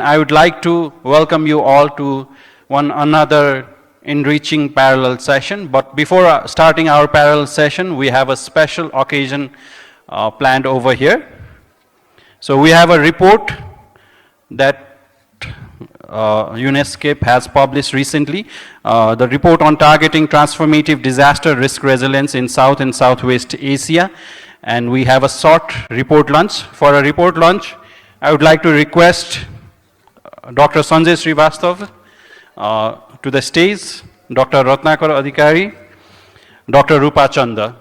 I would like to welcome you all to one another enriching parallel session. But before starting our parallel session, we have a special occasion planned over here. So we have a report that UNESCO has published recently, the report on targeting transformative disaster risk resilience in South and Southwest Asia. And we have a short report launch. For a report launch, I would like to request Dr. Sanjay Srivastav to the stage, Dr. Ratnakar Adhikari, Dr. Rupa Chanda.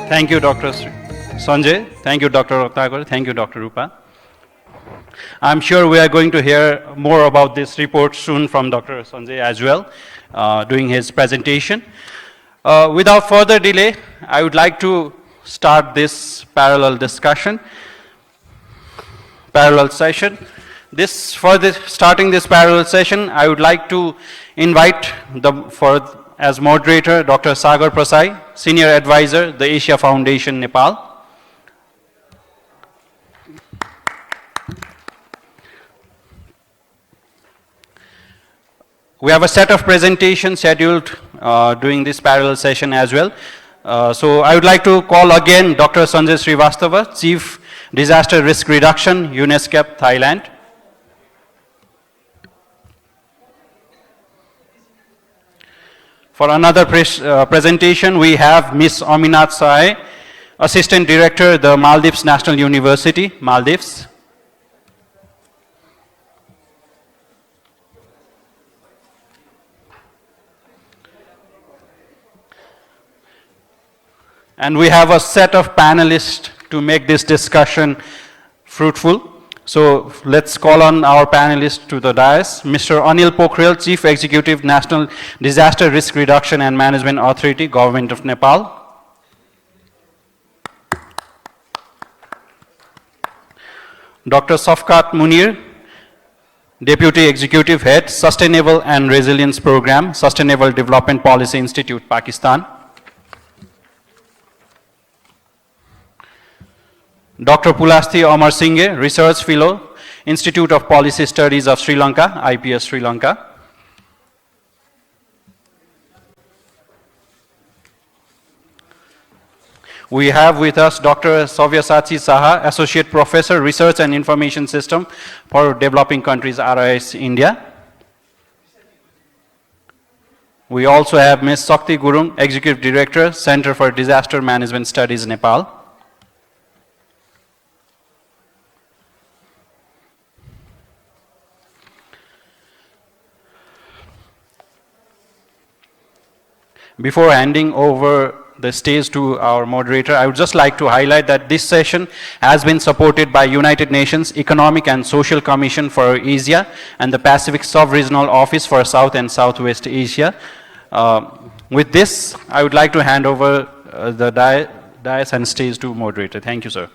Thank you, Dr. Sanjay. Thank you, Dr. Ratnakar. Thank you, Dr. Rupa. I'm sure we are going to hear more about this report soon from Dr. Sanjay as well, doing his presentation. Without further delay, I would like to start this parallel discussion, parallel session. Starting this parallel session, I would like to invite as moderator, Dr. Sagar Prasai, Senior Advisor, the Asia Foundation, Nepal. We have a set of presentations scheduled during this parallel session as well. So I would like to call again Dr. Sanjay Srivastava, Chief Disaster Risk Reduction, UNESCO, Thailand. For another presentation, we have Ms. Aminat Sae, Assistant Director, the Maldives National University, Maldives. And we have a set of panelists to make this discussion fruitful. So let's call on our panelists to the dais. Mr. Anil Pokhrel, Chief Executive, National Disaster Risk Reduction and Management Authority, Government of Nepal. Dr. Safkat Munir, Deputy Executive Head, Sustainable and Resilience Program, Sustainable Development Policy Institute, Pakistan. Dr. Pulasthi Amar Singhe, Research Fellow, Institute of Policy Studies of Sri Lanka, IPS Sri Lanka. We have with us Dr. Savyasati Saha, Associate Professor, Research and Information System for Developing Countries, RIS, India. We also have Ms. Sakti Gurung, Executive Director, Center for Disaster Management Studies, Nepal. Before handing over the stage to our moderator, I would just like to highlight that this session has been supported by United Nations Economic and Social Commission for Asia and the Pacific Sub-Regional Office for South and Southwest Asia. With this, I would like to hand over the dais and stage to moderator. Thank you, sir.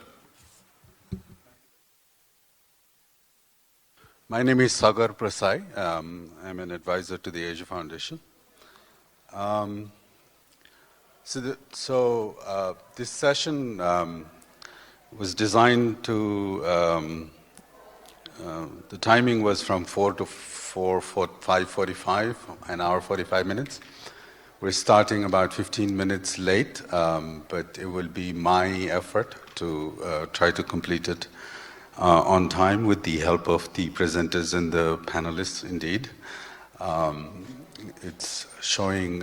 My name is Sagar Prasai. I'm an advisor to the Asia Foundation. This session was designed to The timing was from 4 to 5:45, an hour 45 minutes. We're starting about 15 minutes late, but it will be my effort to try to complete it on time with the help of the presenters and the panelists, indeed. It's showing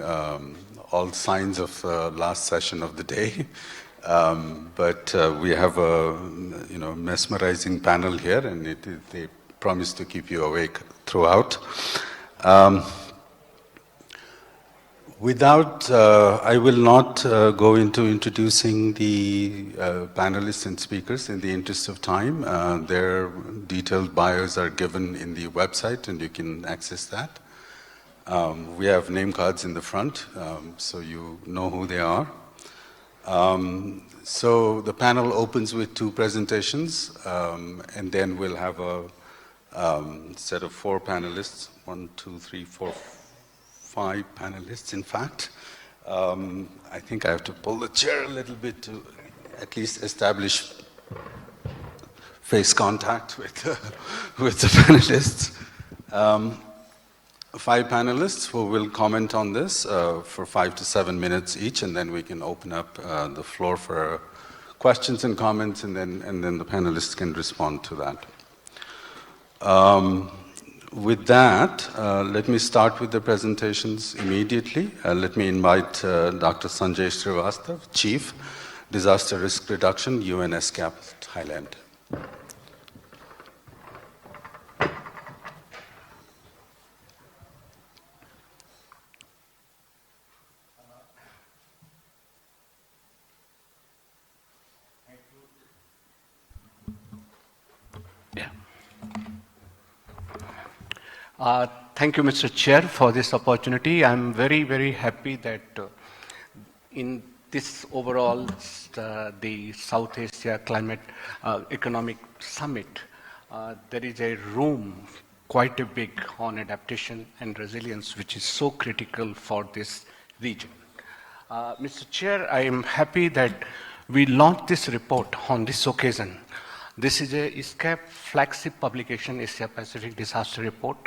all signs of last session of the day, but we have a mesmerizing panel here, and they promise to keep you awake throughout. I will not go into introducing the panelists and speakers in the interest of time. Their detailed bios are given in the website, and you can access that. We have name cards in the front, so you know who they are. So the panel opens with 2 presentations, and then we'll have a set of 4 panelists, 1, 2, 3, 4, 5 panelists, in fact. I think I have to pull the chair a little bit to at least establish face contact with the panelists. 5 panelists who will comment on this for 5 to 7 minutes each, and then we can open up the floor for questions and comments, and then the panelists can respond to that. With that, let me start with the presentations immediately. Let me invite Dr. Sanjay Srivastav, Chief, Disaster Risk Reduction, UNSCAP, Thailand. Thank you, Mr. Chair, for this opportunity. I'm very, very happy that in this overall, the South Asia Climate Economic Summit, there is a room quite a big on adaptation and resilience, which is so critical for this region. Mr. Chair, I am happy that we launched this report on this occasion. This is a SCAP flagship publication, Asia Pacific Disaster Report.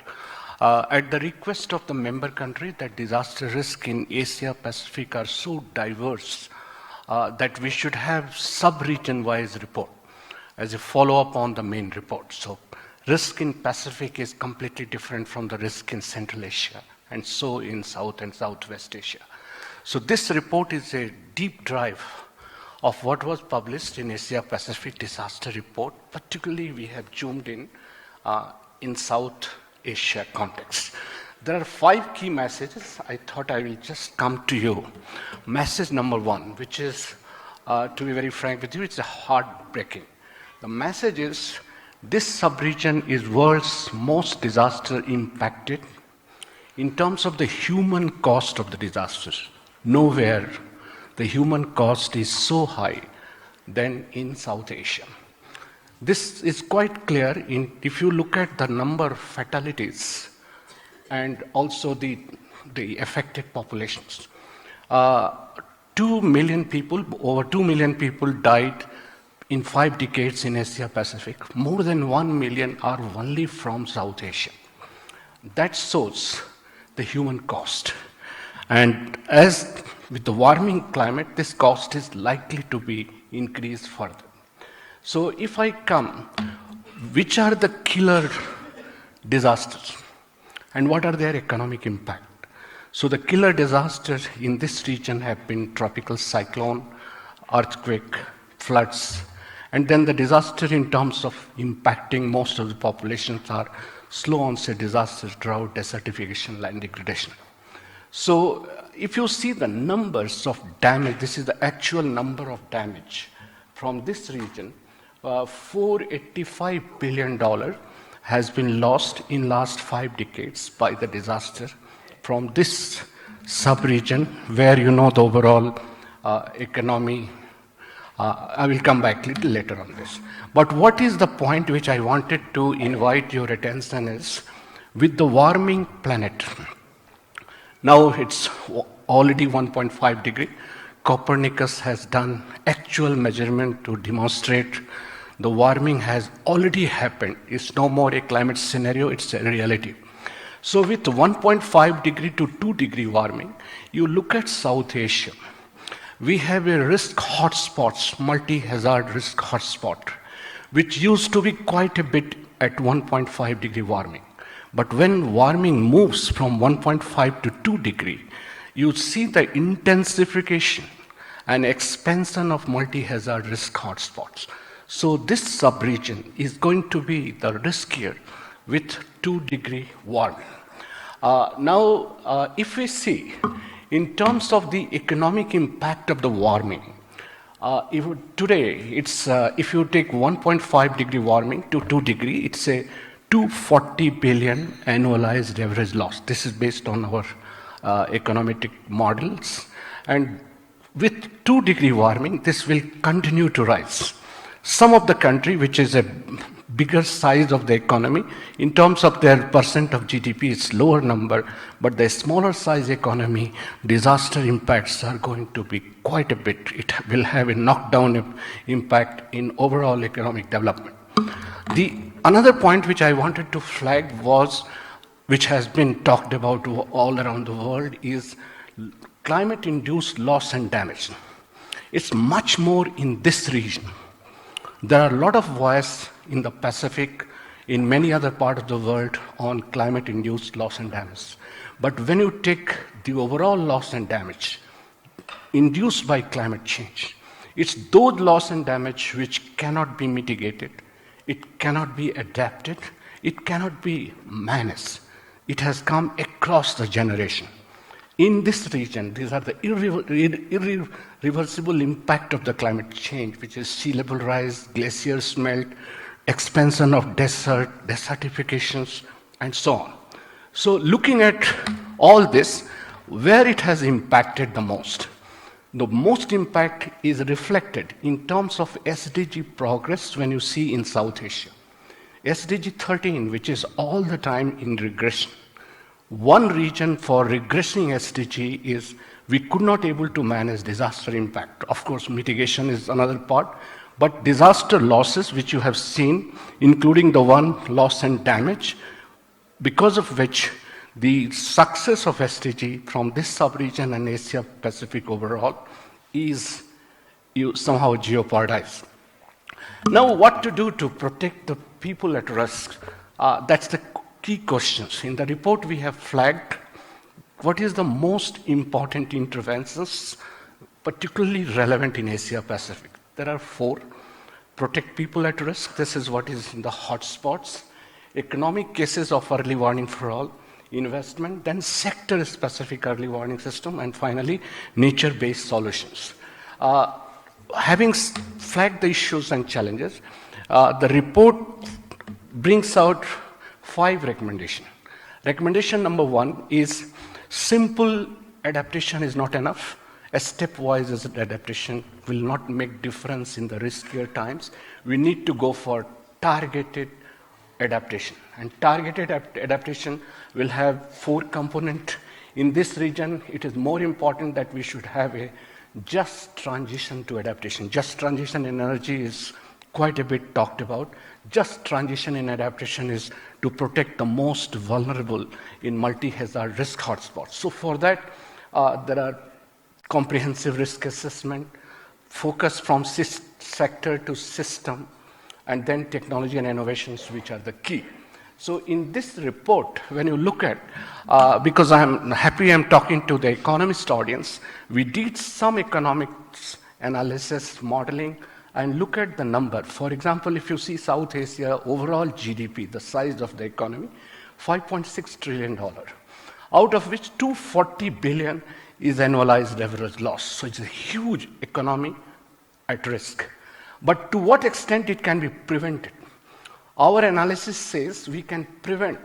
At the request of the member country, that disaster risk in Asia Pacific are so diverse that we should have sub-region-wise report as a follow-up on the main report. So risk in Pacific is completely different from the risk in Central Asia, and so in South and Southwest Asia. So this report is a deep dive of what was published in Asia Pacific Disaster Report. Particularly, we have zoomed in South Asia context. There are 5 key messages. I thought I will just come to you. Message number 1, which is, to be very frank with you, it's a heartbreaking. The message is, this sub-region is world's most disaster impacted in terms of the human cost of the disasters. Nowhere the human cost is so high than in South Asia. This is quite clear if you look at the number of fatalities and also the affected populations. 2 million people, over 2 million people died in 5 decades in Asia Pacific. More than 1 million are only from South Asia. That shows the human cost. And as with the warming climate, this cost is likely to be increased further. So if I come, which are the killer disasters and what are their economic impact? So the killer disasters in this region have been tropical cyclone, earthquake, floods, and then the disaster in terms of impacting most of the populations are slow onset disasters, drought, desertification, land degradation. So if you see the numbers of damage, this is the actual number of damage from this region, $485 billion has been lost in last 5 decades by the disaster from this sub-region where you know the overall economy. I will come back a little later on this. But what is the point which I wanted to invite your attention is, with the warming planet, now it's already 1.5 degree. Copernicus has done actual measurement to demonstrate The warming has already happened. It's no more a climate scenario, it's a reality. So with 1.5 degree to 2 degree warming, you look at South Asia. We have a risk hotspots, multi-hazard risk hotspot, which used to be quite a bit at 1.5 degree warming. But when warming moves from 1.5 to 2 degree, you see the intensification and expansion of multi-hazard risk hotspots. So this sub-region is going to be the riskier with 2 degree warming. Now, if we see, in terms of the economic impact of the warming, today, if you take 1.5 degree warming to 2 degree, it's a 240 billion annualized average loss. This is based on our econometric models. And with 2 degree warming, this will continue to rise. Some of the country, which is a bigger size of the economy, in terms of their percent of GDP, it's lower number, but the smaller size economy, disaster impacts are going to be quite a bit. It will have a knockdown impact in overall economic development. Another point which I wanted to flag was, which has been talked about all around the world, is climate-induced loss and damage. It's much more in this region. There are a lot of voices in the Pacific, in many other parts of the world, on climate-induced loss and damage. But when you take the overall loss and damage induced by climate change, it's those loss and damage which cannot be mitigated, it cannot be adapted, it cannot be managed. It has come across the generation. In this region, these are the irreversible impact of the climate change, which is sea level rise, glaciers melt, expansion of desertifications, and so on. So looking at all this, where it has impacted the most impact is reflected in terms of SDG progress when you see in South Asia. SDG 13, which is all the time in regression. One reason for regressing SDG is we could not able to manage disaster impact. Of course, mitigation is another part, but disaster losses, which you have seen, including the one loss and damage, because of which the success of SDG from this sub-region and Asia Pacific overall is somehow jeopardized. Now, what to do to protect the people at risk? That's the key questions. In the report, we have flagged what is the most important interventions, particularly relevant in Asia Pacific. There are 4. Protect people at risk. This is what is in the hotspots. Economic cases of early warning for all. Investment. Then sector-specific early warning system. And finally, nature-based solutions. Having flagged the issues and challenges, the report brings out 5 recommendations. Recommendation number 1 is simple adaptation is not enough. A stepwise adaptation will not make difference in the riskier times. We need to go for targeted adaptation. And targeted adaptation will have 4 components. In this region, it is more important that we should have a just transition to adaptation. Just transition in energy is quite a bit talked about. Just transition in adaptation is to protect the most vulnerable in multi-hazard risk hotspots. So for that, there are comprehensive risk assessment, focus from sector to system, and then technology and innovations, which are the key. So in this report, when you look at, because I'm happy I'm talking to the economist audience, we did some economics analysis, modeling, and look at the number. For example, if you see South Asia, overall GDP, the size of the economy, $5.6 trillion, out of which 240 billion is annualized average loss. So it's a huge economy at risk. But to what extent it can be prevented? Our analysis says we can prevent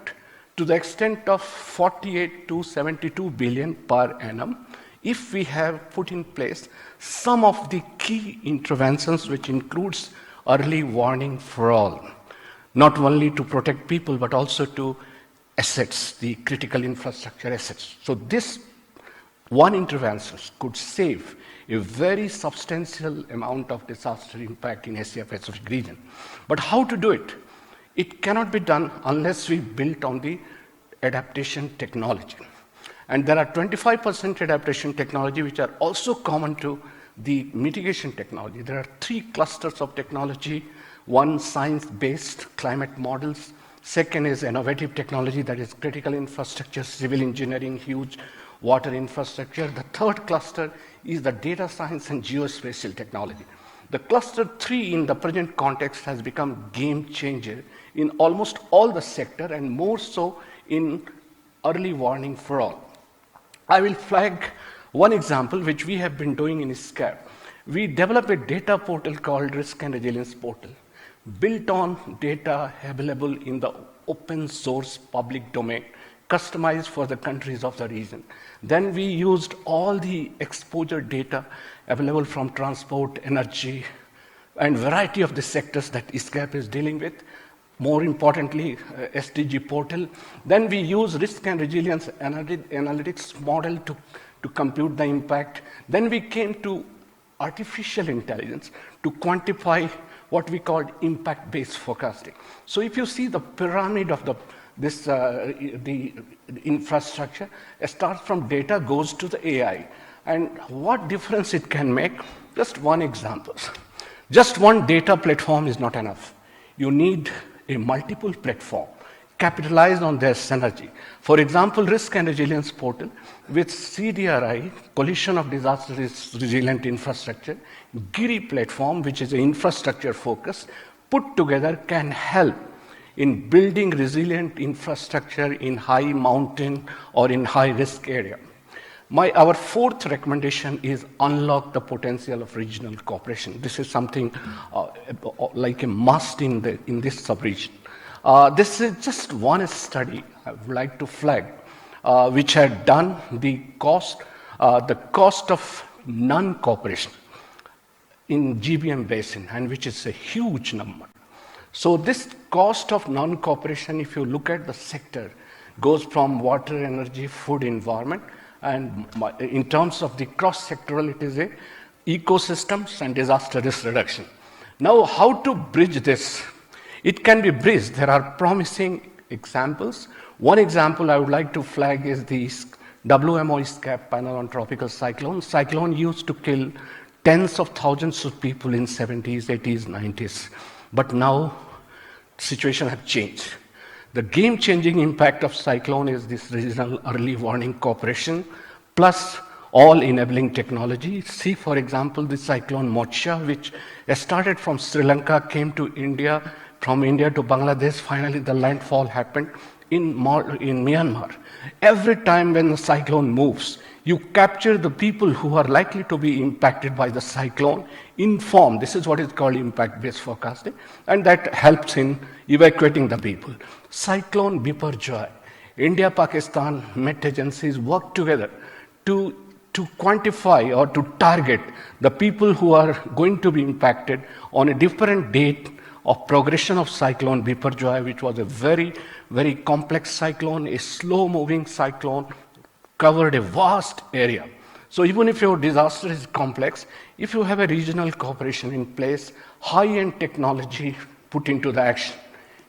to the extent of 48 to 72 billion per annum if we have put in place some of the key interventions, which includes early warning for all, not only to protect people, but also to assets, the critical infrastructure assets. So this one intervention could save a very substantial amount of disaster impact in Asia Pacific region. But how to do it? It cannot be done unless we build on the adaptation technology. And there are 25% adaptation technology which are also common to the mitigation technology. There are 3 clusters of technology. One, science-based climate models. Second is innovative technology, that is critical infrastructure, civil engineering, huge water infrastructure. The third cluster is the data science and geospatial technology. The cluster 3 in the present context has become game changer in almost all the sector and more so in early warning for all. I will flag one example which we have been doing in SCAP. We developed a data portal called Risk and Resilience Portal, built on data available in the open source public domain, customized for the countries of the region. Then we used all the exposure data available from transport, energy, and variety of the sectors that SCAP is dealing with. More importantly, SDG portal. Then we use risk and resilience analytics model to compute the impact. Then we came to artificial intelligence to quantify what we called impact-based forecasting. So if you see the pyramid of the infrastructure, it starts from data, goes to the AI. And what difference it can make? Just one example. Just one data platform is not enough. You need a multiple platform, capitalize on their synergy. For example, Risk and Resilience Portal with CDRI, Coalition of Disaster Resilient Infrastructure, GIRI platform, which is an infrastructure focus, put together can help in building resilient infrastructure in high mountain or in high risk area. Our fourth recommendation is unlock the potential of regional cooperation. This is something like a must in this sub-region. This is just one study I would like to flag, which had done the cost of non-cooperation in GBM basin, and which is a huge number. So this cost of non-cooperation, if you look at the sector, goes from water, energy, food, environment, and in terms of the cross-sectoral, it is ecosystems and disaster risk reduction. Now, how to bridge this? It can be bridged. There are promising examples. One example I would like to flag is the WMO SCAP panel on tropical cyclones. Cyclone used to kill tens of thousands of people in 70s, 80s, 90s. But now, situation has changed. The game-changing impact of cyclone is this regional early warning cooperation, plus all enabling technology. See, for example, the cyclone Mocha, which started from Sri Lanka, came to India, from India to Bangladesh, finally the landfall happened in Myanmar. Every time when the cyclone moves, you capture the people who are likely to be impacted by the cyclone, inform. This is what is called impact-based forecasting, and that helps in evacuating the people. Cyclone Biparjoy, India, Pakistan, Met agencies work together to quantify or to target the people who are going to be impacted on a different date of progression of cyclone Biparjoy, which was a very, very complex cyclone, a slow-moving cyclone, covered a vast area. So even if your disaster is complex, if you have a regional cooperation in place, high-end technology put into the action,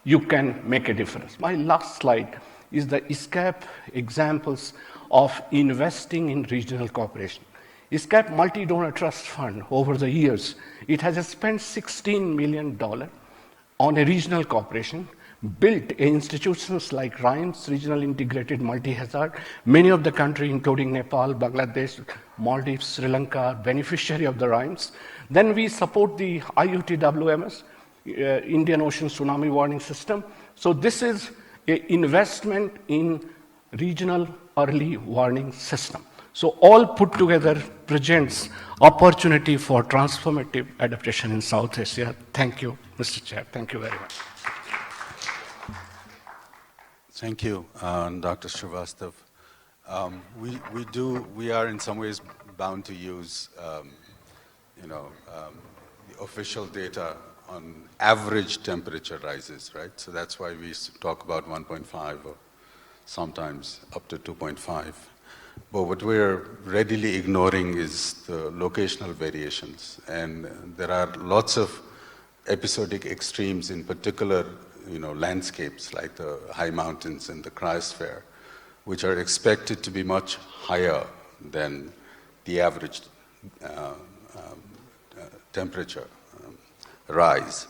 you can make a difference. My last slide is the SCAP examples of investing in regional cooperation. SCAP Multi-Donor Trust Fund, over the years, it has spent $16 million on a regional cooperation, built institutions like RIMES, Regional Integrated Multi-Hazard. Many of the countries, including Nepal, Bangladesh, Maldives, Sri Lanka, beneficiary of the RIMES. Then we support the IUTWMS, Indian Ocean Tsunami Warning System. So this is an investment in regional early warning system. So all put together presents opportunity for transformative adaptation in South Asia. Thank you, Mr. Chair. Thank you very much. Thank you, Dr. Srivastav. We are in some ways bound to use, the official data on average temperature rises, right? So that's why we talk about 1.5 or sometimes up to 2.5. But what we're readily ignoring is the locational variations. And there are lots of episodic extremes, in particular, landscapes like the high mountains and the cryosphere, which are expected to be much higher than the average temperature rise.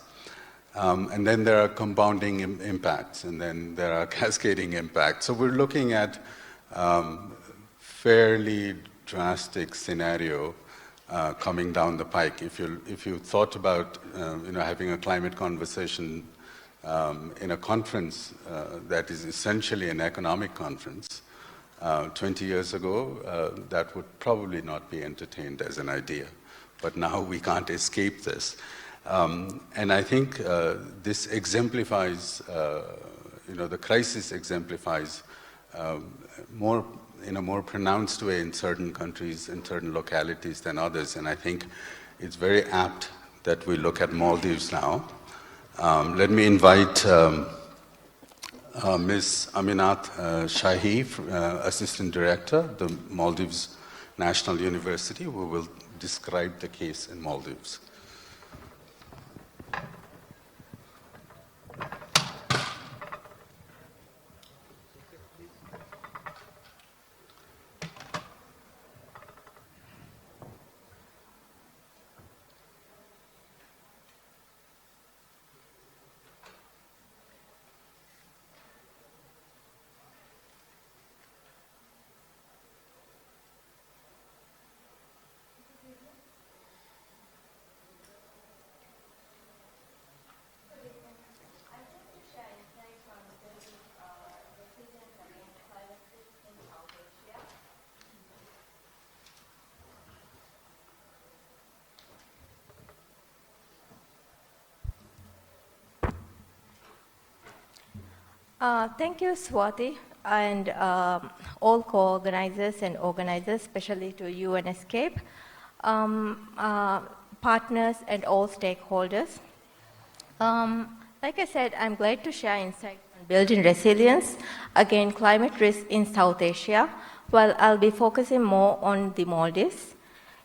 And then there are compounding impacts, and then there are cascading impacts. So we're looking at fairly drastic scenario coming down the pike. If you thought about having a climate conversation in a conference that is essentially an economic conference, 20 years ago, that would probably not be entertained as an idea. But now we can't escape this. And I think this exemplifies, the crisis exemplifies in a more pronounced way in certain countries, in certain localities than others. And I think it's very apt that we look at Maldives now. Let me invite Ms. Aminat Shahi, Assistant Director, the Maldives National University, who will describe the case in Maldives. Thank you, Swati, and all co-organizers and organizers, especially to UN Escape, partners and all stakeholders. Like I said, I'm glad to share insights on building resilience against climate risk in South Asia, while I'll be focusing more on the Maldives.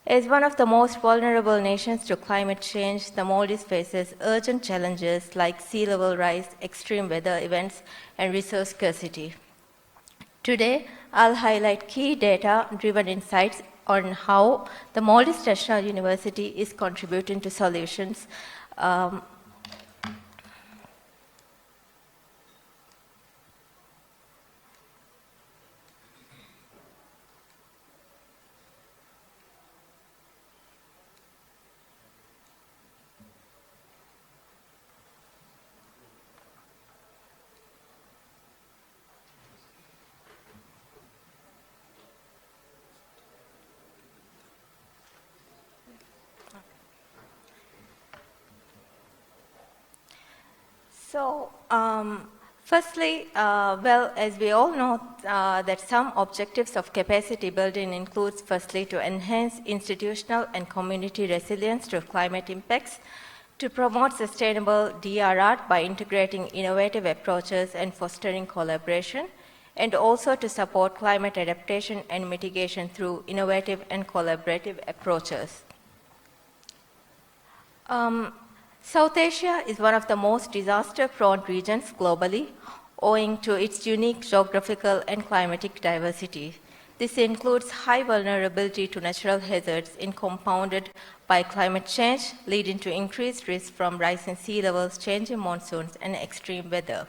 As one of the most vulnerable nations to climate change, the Maldives faces urgent challenges like sea level rise, extreme weather events, and resource scarcity. Today, I'll highlight key data-driven insights on how the Maldives National University is contributing to solutions So, firstly, well, as we all know, that some objectives of capacity building includes, firstly, to enhance institutional and community resilience to climate impacts, to promote sustainable DRR by integrating innovative approaches and fostering collaboration, and also to support climate adaptation and mitigation through innovative and collaborative approaches. South Asia is one of the most disaster-prone regions globally, owing to its unique geographical and climatic diversity. This includes high vulnerability to natural hazards compounded by climate change, leading to increased risk from rising sea levels, changing monsoons, and extreme weather.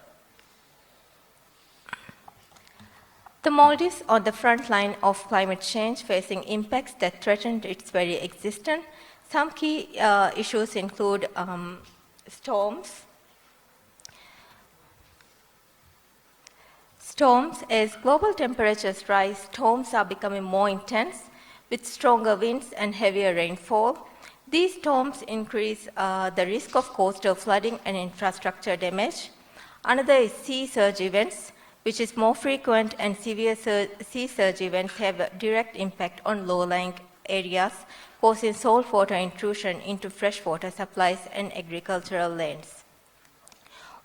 The Maldives on the front line of climate change, facing impacts that threaten its very existence. Some key issues include storms. Storms, as global temperatures rise, storms are becoming more intense with stronger winds and heavier rainfall. These storms increase the risk of coastal flooding and infrastructure damage. Another is sea surge events, which is more frequent, and severe sea surge events have a direct impact on low-lying areas, causing saltwater intrusion into freshwater supplies and agricultural lands.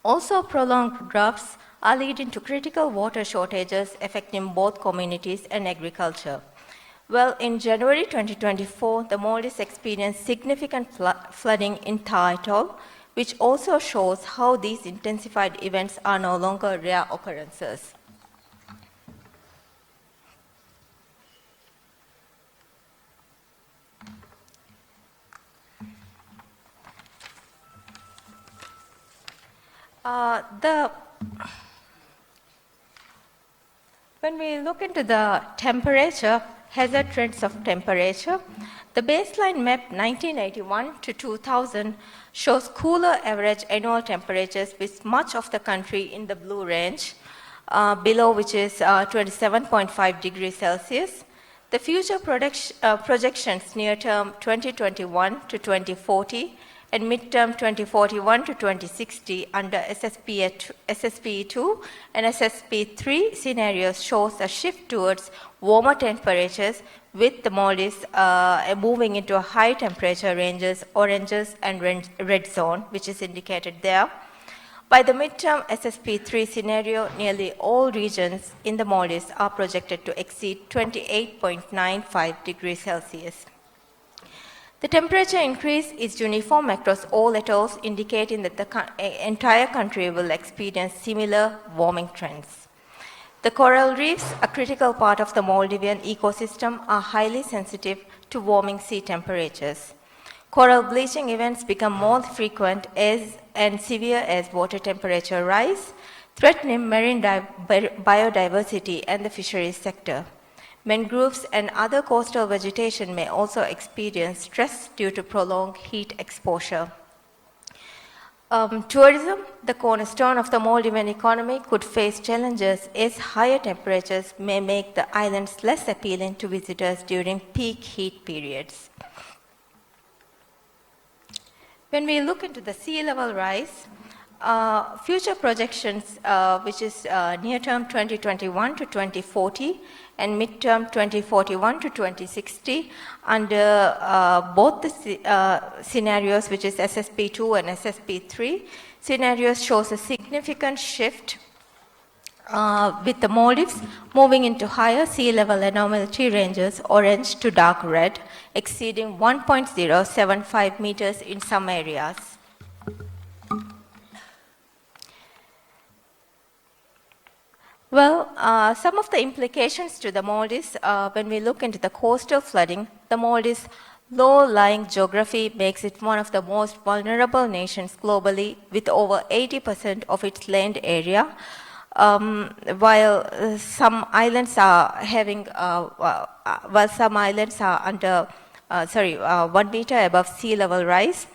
Also, prolonged droughts are leading to critical water shortages affecting both communities and agriculture. Well, in January 2024, the Maldives experienced significant flooding in Thai Atoll, which also shows how these intensified events are no longer rare occurrences. When we look into the temperature, hazard trends of temperature, the baseline map 1981 to 2000 shows cooler average annual temperatures with much of the country in the blue range, below which is 27.5 degrees Celsius. The future projections near term 2021 to 2040 and midterm 2041 to 2060 under SSP2 and SSP3 scenarios shows a shift towards warmer temperatures with the Maldives moving into high temperature ranges, oranges and red zone, which is indicated there. By the midterm SSP3 scenario, nearly all regions in the Maldives are projected to exceed 28.95 degrees Celsius. The temperature increase is uniform across all atolls, indicating that the entire country will experience similar warming trends. The coral reefs, a critical part of the Maldivian ecosystem, are highly sensitive to warming sea temperatures. Coral bleaching events become more frequent and severe as water temperature rise, threatening marine biodiversity and the fisheries sector. Mangroves and other coastal vegetation may also experience stress due to prolonged heat exposure. Tourism, the cornerstone of the Maldivian economy, could face challenges as higher temperatures may make the islands less appealing to visitors during peak heat periods. When we look into the sea level rise, future projections, which is near term 2021 to 2040 and midterm 2041 to 2060, under both the scenarios, which is SSP2 and SSP3, scenarios shows a significant shift with the Maldives moving into higher sea level anomaly ranges, orange to dark red, exceeding 1.075 meters in some areas. Well, some of the implications to the Maldives, when we look into the coastal flooding, the Maldives' low-lying geography makes it one of the most vulnerable nations globally, with over 80% of its land area. While some islands are having, under, 1 meter above sea level rise.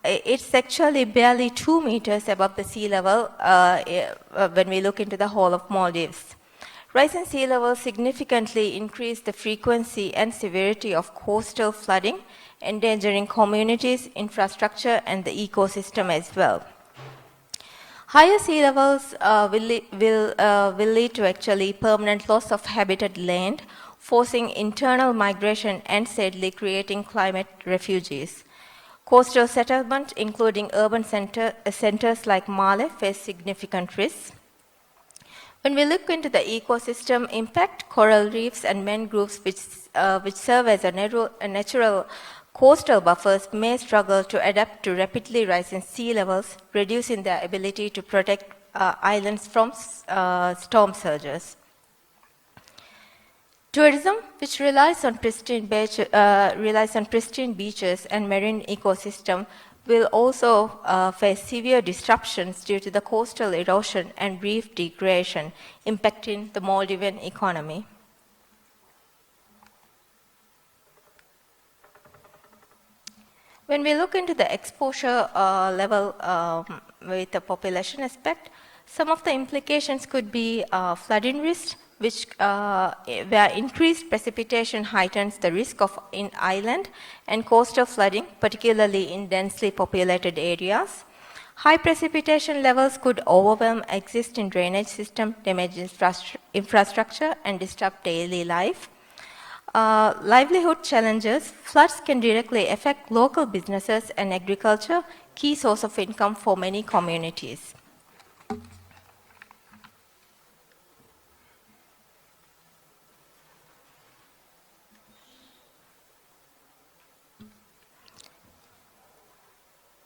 It's actually barely 2 meters above the sea level when we look into the whole of Maldives. Rise in sea level significantly increased the frequency and severity of coastal flooding, endangering communities, infrastructure, and the ecosystem as well. Higher sea levels will lead to actually permanent loss of habitat land, forcing internal migration and sadly creating climate refugees. Coastal settlement, including urban centers like Male, face significant risks. When we look into the ecosystem impact, coral reefs and mangroves, which serve as a natural coastal buffers, may struggle to adapt to rapidly rising sea levels, reducing their ability to protect islands from storm surges. Tourism, which relies on pristine beaches and marine ecosystem, will also face severe disruptions due to the coastal erosion and reef degradation, impacting the Maldivian economy. When we look into the exposure level with the population aspect, some of the implications could be flooding risk, where increased precipitation heightens the risk of in-island and coastal flooding, particularly in densely populated areas. High precipitation levels could overwhelm existing drainage system, damage infrastructure, and disrupt daily life. Livelihood challenges, floods can directly affect local businesses and agriculture, key source of income for many communities.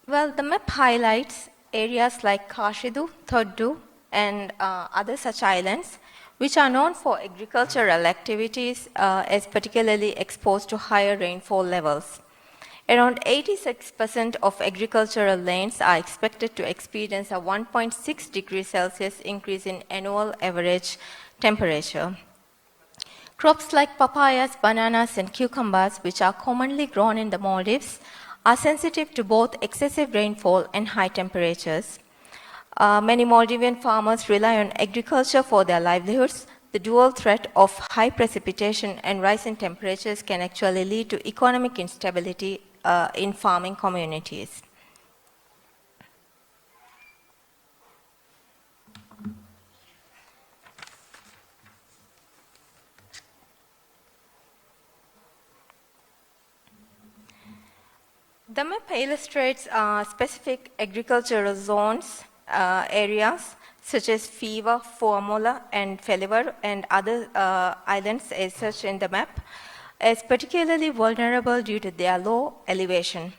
Well, the map highlights areas like Kashidu, Thoddu, and other such islands, which are known for agricultural activities as particularly exposed to higher rainfall levels. Around 86% of agricultural lands are expected to experience a 1.6 degrees Celsius increase in annual average temperature. Crops like papayas, bananas, and cucumbers, which are commonly grown in the Maldives, are sensitive to both excessive rainfall and high temperatures. Many Maldivian farmers rely on agriculture for their livelihoods. The dual threat of high precipitation and rising temperatures can actually lead to economic instability in farming communities. The map illustrates specific agricultural zones, areas such as Fiva, Fuamola, and Feliver, and other islands as such in the map, as particularly vulnerable due to their low elevation.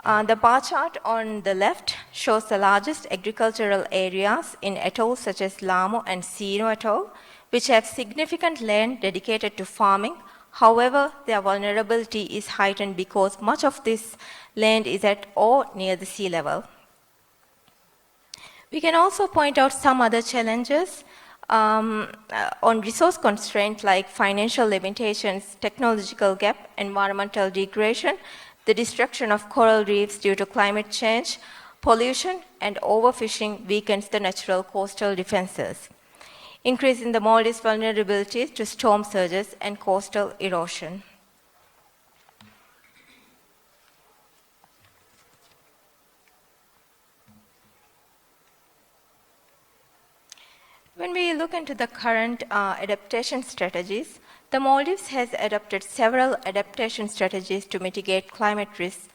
The bar chart on the left shows the largest agricultural areas in atolls such as Lamo and Sino Atoll, which have significant land dedicated to farming. However, their vulnerability is heightened because much of this land is at or near the sea level. We can also point out some other challenges on resource constraints like financial limitations, technological gap, environmental degradation, the destruction of coral reefs due to climate change, pollution, and overfishing weakens the natural coastal defenses, increasing the Maldives' vulnerability to storm surges and coastal erosion. When we look into the current adaptation strategies, the Maldives has adopted several adaptation strategies to mitigate climate risks.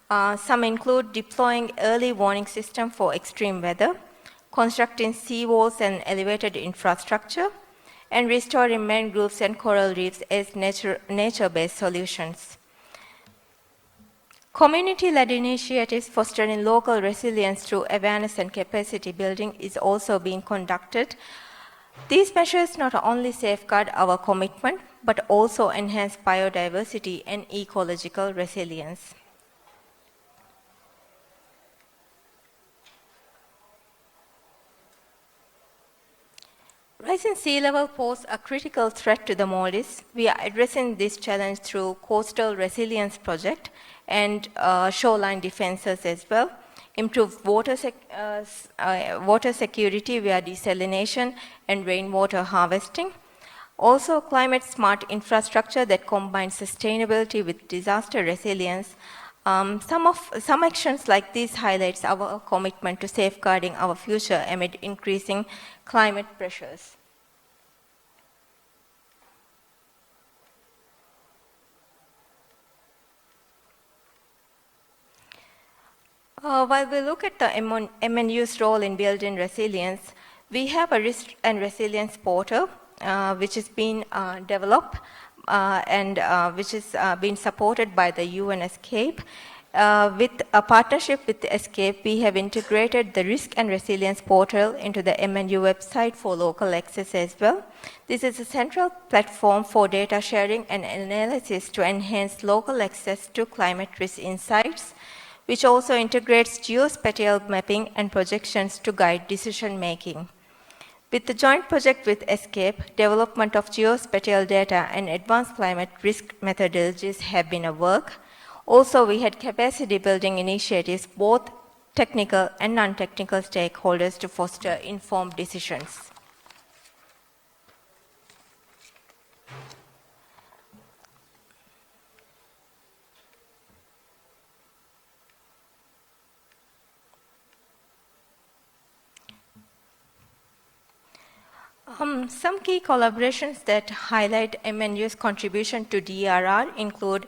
Some include deploying early warning system for extreme weather, constructing seawalls and elevated infrastructure, and restoring mangroves and coral reefs as nature-based solutions. Community-led initiatives fostering local resilience through awareness and capacity building is also being conducted. These measures not only safeguard our commitment, but also enhance biodiversity and ecological resilience. Rising sea level pose a critical threat to the Maldives. We are addressing this challenge through Coastal Resilience Project and shoreline defenses as well, improved water security via desalination and rainwater harvesting. Also, climate-smart infrastructure that combines sustainability with disaster resilience. Some actions like these highlights our commitment to safeguarding our future amid increasing climate pressures. While we look at the MNU's role in building resilience, we have a risk and resilience portal which has been developed and which is being supported by the UN ESCAPE. With a partnership with ESCAPE, we have integrated the risk and resilience portal into the MNU website for local access as well. This is a central platform for data sharing and analysis to enhance local access to climate risk insights, which also integrates geospatial mapping and projections to guide decision making. With the joint project with ESCAPE, development of geospatial data and advanced climate risk methodologies have been at work. Also, we had capacity building initiatives, both technical and non-technical stakeholders to foster informed decisions. Some key collaborations that highlight MNU's contribution to DRR include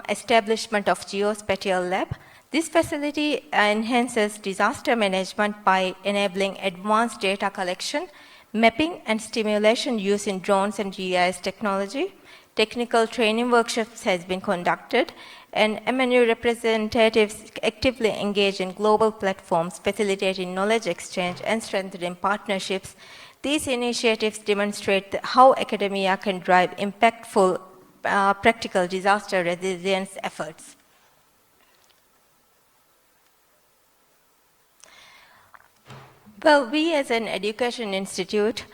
establishment of Geospatial Lab. This facility enhances disaster management by enabling advanced data collection, mapping, and stimulation using drones and GIS technology. Technical training workshops has been conducted, and MNU representatives actively engage in global platforms, facilitating knowledge exchange and strengthening partnerships. These initiatives demonstrate how academia can drive impactful practical disaster resilience efforts. Well, we as an education institute,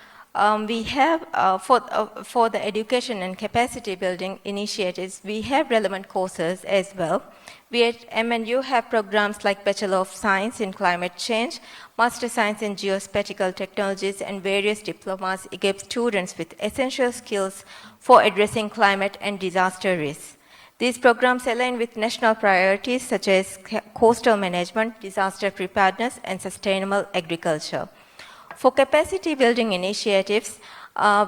we have, for the education and capacity building initiatives, we have relevant courses as well. We at MNU have programs like Bachelor of Science in Climate Change, Master Science in Geospatial Technologies, and various diplomas equip students with essential skills for addressing climate and disaster risks. These programs align with national priorities such as coastal management, disaster preparedness, and sustainable agriculture. For capacity building initiatives,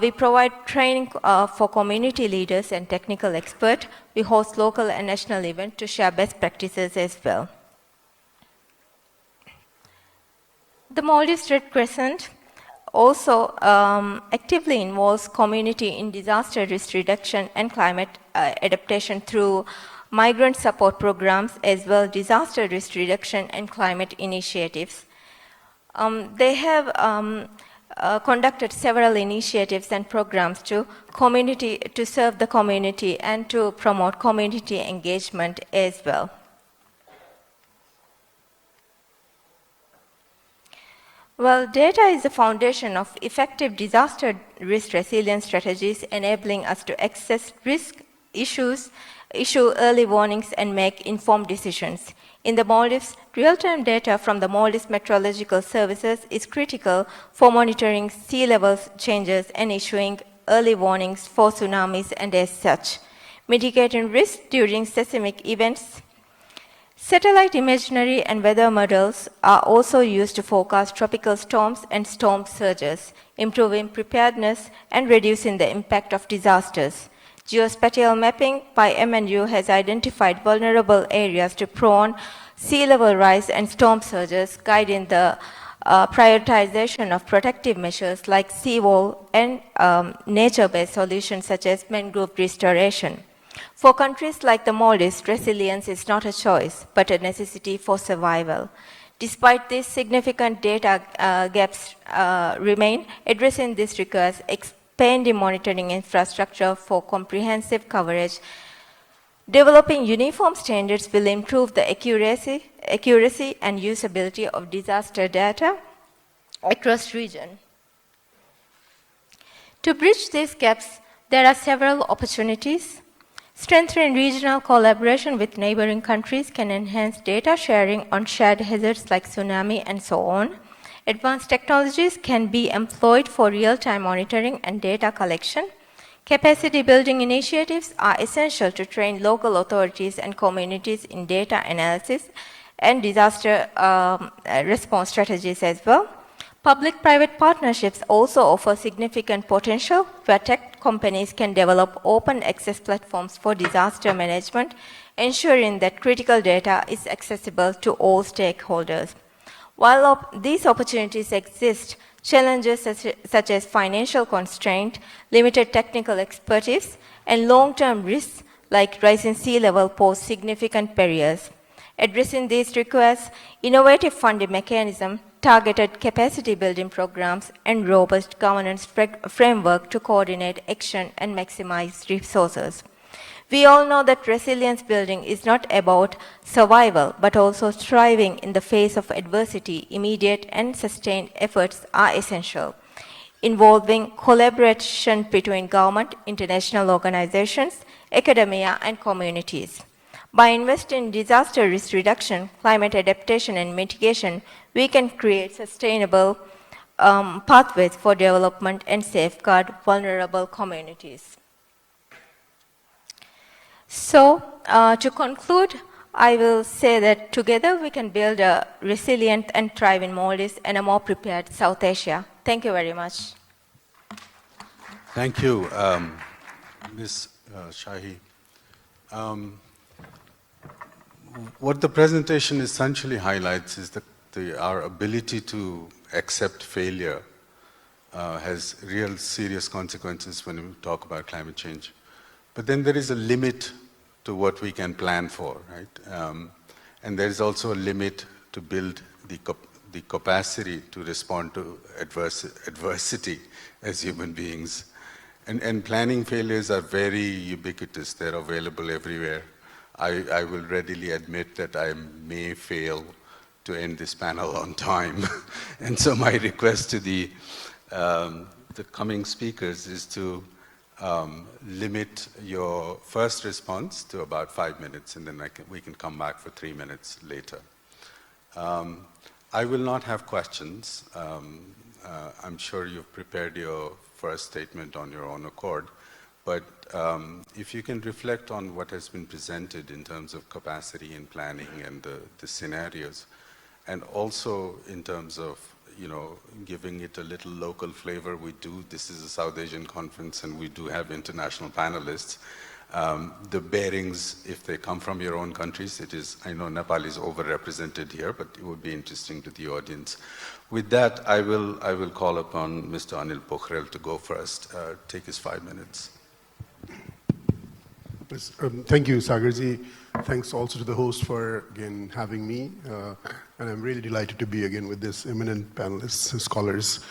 we provide training for community leaders and technical experts. We host local and national events to share best practices as well. The Maldives Red Crescent also actively involves community in disaster risk reduction and climate adaptation through migrant support programs as well as disaster risk reduction and climate initiatives. They have conducted several initiatives and programs to serve the community and to promote community engagement as well. Well, data is the foundation of effective disaster risk resilience strategies, enabling us to assess risk issues, issue early warnings, and make informed decisions. In the Maldives, real-time data from the Maldives Meteorological Services is critical for monitoring sea level changes and issuing early warnings for tsunamis and as such, mitigating risks during seismic events. Satellite imagery and weather models are also used to forecast tropical storms and storm surges, improving preparedness and reducing the impact of disasters. Geospatial mapping by MNU has identified vulnerable areas to prone sea level rise and storm surges, guiding the prioritization of protective measures like seawall and nature-based solutions such as mangrove restoration. For countries like the Maldives, resilience is not a choice, but a necessity for survival. Despite these significant data gaps remain, addressing this requires expanding monitoring infrastructure for comprehensive coverage. Developing uniform standards will improve the accuracy and usability of disaster data across region. To bridge these gaps, there are several opportunities. Strengthening regional collaboration with neighboring countries can enhance data sharing on shared hazards like tsunami and so on. Advanced technologies can be employed for real-time monitoring and data collection. Capacity building initiatives are essential to train local authorities and communities in data analysis and disaster response strategies as well. Public-private partnerships also offer significant potential where tech companies can develop open access platforms for disaster management, ensuring that critical data is accessible to all stakeholders. While these opportunities exist, challenges such as financial constraint, limited technical expertise, and long-term risks like rising sea level pose significant barriers. Addressing these requires innovative funding mechanisms, targeted capacity building programs, and robust governance framework to coordinate action and maximize resources. We all know that resilience building is not about survival, but also thriving in the face of adversity. Immediate and sustained efforts are essential, involving collaboration between government, international organizations, academia, and communities. By investing in disaster risk reduction, climate adaptation, and mitigation, we can create sustainable pathways for development and safeguard vulnerable communities. So, to conclude, I will say that together we can build a resilient and thriving Maldives and a more prepared South Asia. Thank you very much. Thank you, Ms. Shahi. What the presentation essentially highlights is that our ability to accept failure has real serious consequences when we talk about climate change. But then there is a limit to what we can plan for, right? And there is also a limit to build the capacity to respond to adversity as human beings. And planning failures are very ubiquitous. They're available everywhere. I will readily admit that I may fail to end this panel on time. And so my request to the coming speakers is to limit your first response to about 5 minutes, and then we can come back for 3 minutes later. I will not have questions. I'm sure you've prepared your first statement on your own accord, but if you can reflect on what has been presented in terms of capacity and planning and the scenarios, and also in terms of, you know, giving it a little local flavor. This is a South Asian conference and we do have international panelists. The bearings, if they come from your own countries, I know Nepal is overrepresented here, but it would be interesting to the audience. With that, I will call upon Mr. Anil Pokhrel to go first. Take his 5 minutes. Yes, thank you, Sagarji. Thanks also to the host for, again, having me. And I'm really delighted to be, again, with this eminent panelists, scholars.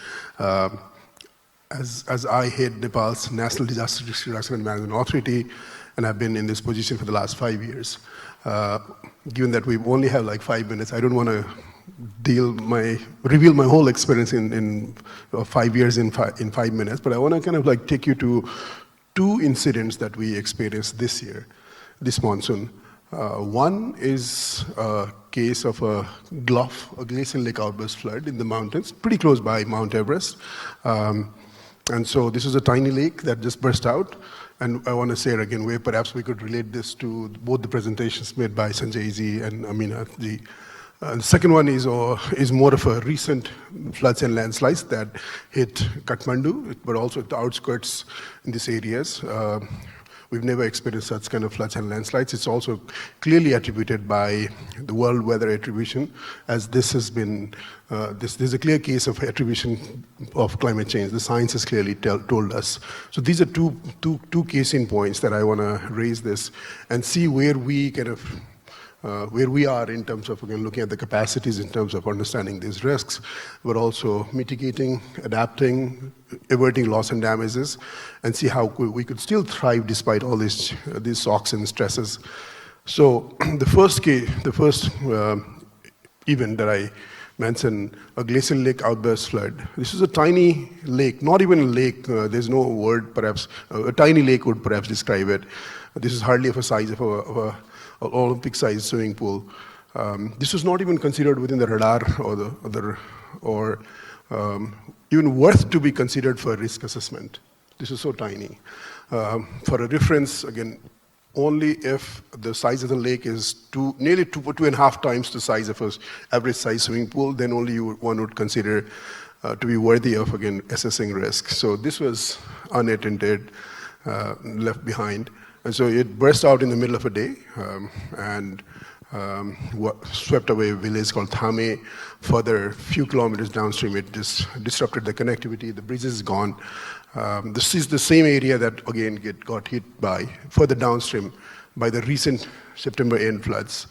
As I head Nepal's National Disaster Risk Reduction and Management Authority, and I've been in this position for the last 5 years. Given that we only have like 5 minutes, I don't want to reveal my whole experience in 5 years in 5 minutes, but I want to kind of like take you to 2 incidents that we experienced this monsoon. One is a case of a glacial lake outburst flood in the mountains, pretty close by Mount Everest. And so this is a tiny lake that just burst out. And I want to say it again, where perhaps we could relate this to both the presentations made by Sanjay ji and Amina ji. The second one is more of a recent floods and landslides that hit Kathmandu, but also at the outskirts in these areas. We've never experienced such kind of floods and landslides. It's also clearly attributed by the World Weather Attribution, as this has been, there's a clear case of attribution of climate change. The science has clearly told us. So these are two case in points that I want to raise this and see where we kind of where we are in terms of, again, looking at the capacities in terms of understanding these risks, but also mitigating, adapting, averting loss and damages, and see how we could still thrive despite all these shocks and stresses. So the first event that I mentioned, a glacial lake outburst flood. This is a tiny lake, not even a lake, there's no word perhaps, a tiny lake would perhaps describe it. This is hardly of a size of a Olympic-sized swimming pool. This was not even considered within the radar or even worth to be considered for risk assessment. This is so tiny. For a reference, again, only if the size of the lake is nearly 2.5 times the size of an average-sized swimming pool, then only one would consider to be worthy of, again, assessing risk. So this was unattended, left behind. And so it burst out in the middle of a day and swept away a village called Thame. Further, a few kilometers downstream, it just disrupted the connectivity. The bridge is gone. This is the same area that, again, got hit by, further downstream, by the recent September end floods.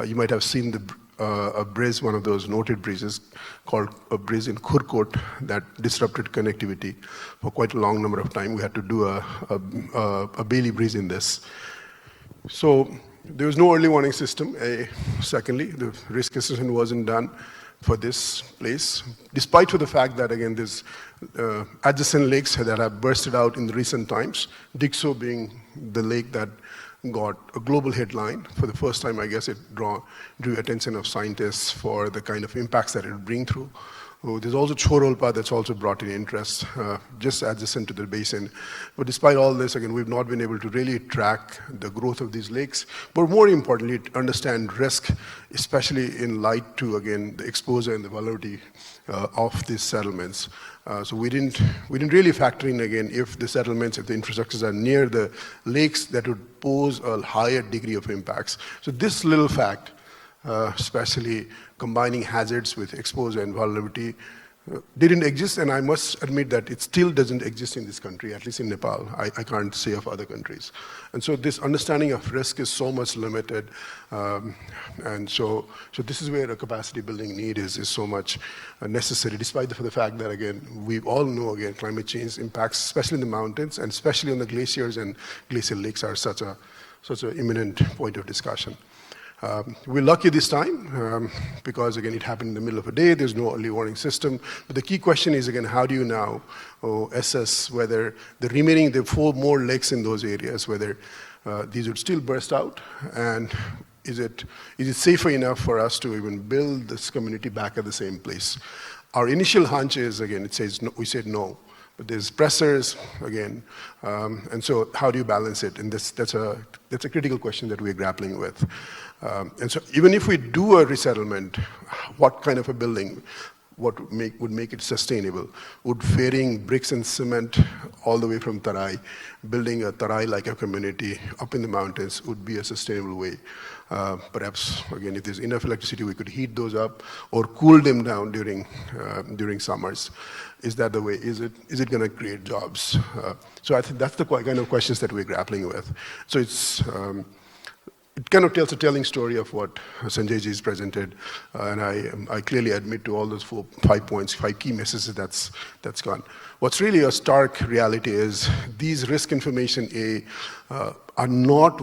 You might have seen a bridge, one of those noted bridges, called a bridge in Khurkot that disrupted connectivity for quite a long number of time. We had to do a Bailey bridge in this. So there was no early warning system. Secondly, the risk assessment wasn't done for this place, despite for the fact that, again, there's adjacent lakes that have bursted out in the recent times, Dikso being the lake that got a global headline. For the first time, I guess it drew attention of scientists for the kind of impacts that it would bring through. There's also Chorolpa that's also brought in interest, just adjacent to the basin. But despite all this, again, we've not been able to really track the growth of these lakes, but more importantly, to understand risk, especially in light to, again, the exposure and the vulnerability of these settlements. So we didn't really factor in, again, if the settlements, if the infrastructures are near the lakes, that would pose a higher degree of impacts. So this little fact, especially combining hazards with exposure and vulnerability, didn't exist, and I must admit that it still doesn't exist in this country, at least in Nepal. I can't say of other countries. And so this understanding of risk is so much limited, and so this is where a capacity building need is so much necessary, despite the fact that, again, we all know, again, climate change impacts, especially in the mountains, and especially on the glaciers and glacial lakes are such an imminent point of discussion. We're lucky this time because, again, it happened in the middle of a day. There's no early warning system. But the key question is, again, how do you now assess whether the 4 more lakes in those areas, whether these would still burst out, and is it safer enough for us to even build this community back at the same place? Our initial hunch is, again, it says no, we said no. But there's pressures, again, and so how do you balance it? And that's a critical question that we're grappling with. And so even if we do a resettlement, what kind of a building, what would make it sustainable? Would ferrying bricks and cement all the way from Tarai, building a Tarai-like a community up in the mountains would be a sustainable way? Perhaps, again, if there's enough electricity, we could heat those up or cool them down during summers. Is that the way? Is it going to create jobs? So I think that's the kind of questions that we're grappling with. So it kind of tells a telling story of what Sanjayji has presented, and I clearly admit to all those 5 key messages that's gone. What's really a stark reality is these risk information are not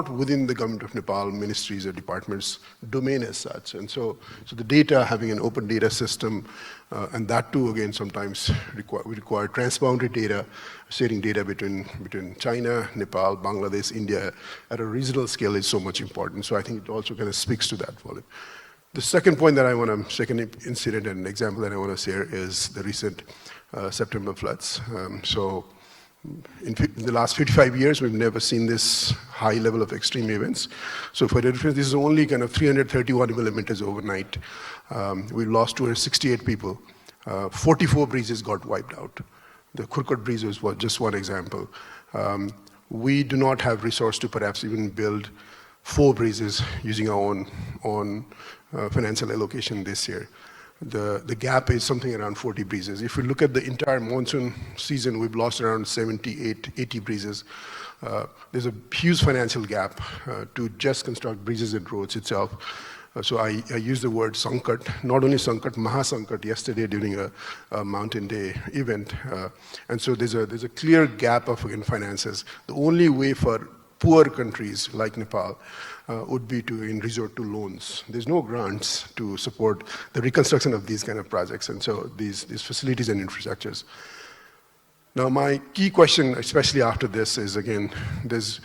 within the government of Nepal ministries or departments domain as such. And so the data, having an open data system, and that too, again, sometimes we require transboundary data, sharing data between China, Nepal, Bangladesh, India at a regional scale is so much important. So I think it also kind of speaks to that volume. The second point that second incident and example that I want to share is the recent September floods. In the last 55 years, we've never seen this high level of extreme events. So for the reference, this is only kind of 331 millimeters overnight. We lost 268 people. 44 breezes got wiped out. The Kurkut breeze was just one example. We do not have resource to perhaps even build 4 breezes using our own financial allocation this year. The gap is something around 40 breezes. If we look at the entire monsoon season, we've lost around 80 breezes. There's a huge financial gap to just construct breezes and roads itself. So I use the word sankat, not only sankat, mahasankat yesterday during a mountain day event. And so there's a clear gap of, again, finances. The only way for poor countries like Nepal would be to resort to loans. There's no grants to support the reconstruction of these kind of projects, and so these facilities and infrastructures. Now, my key question, especially after this, is, again, there's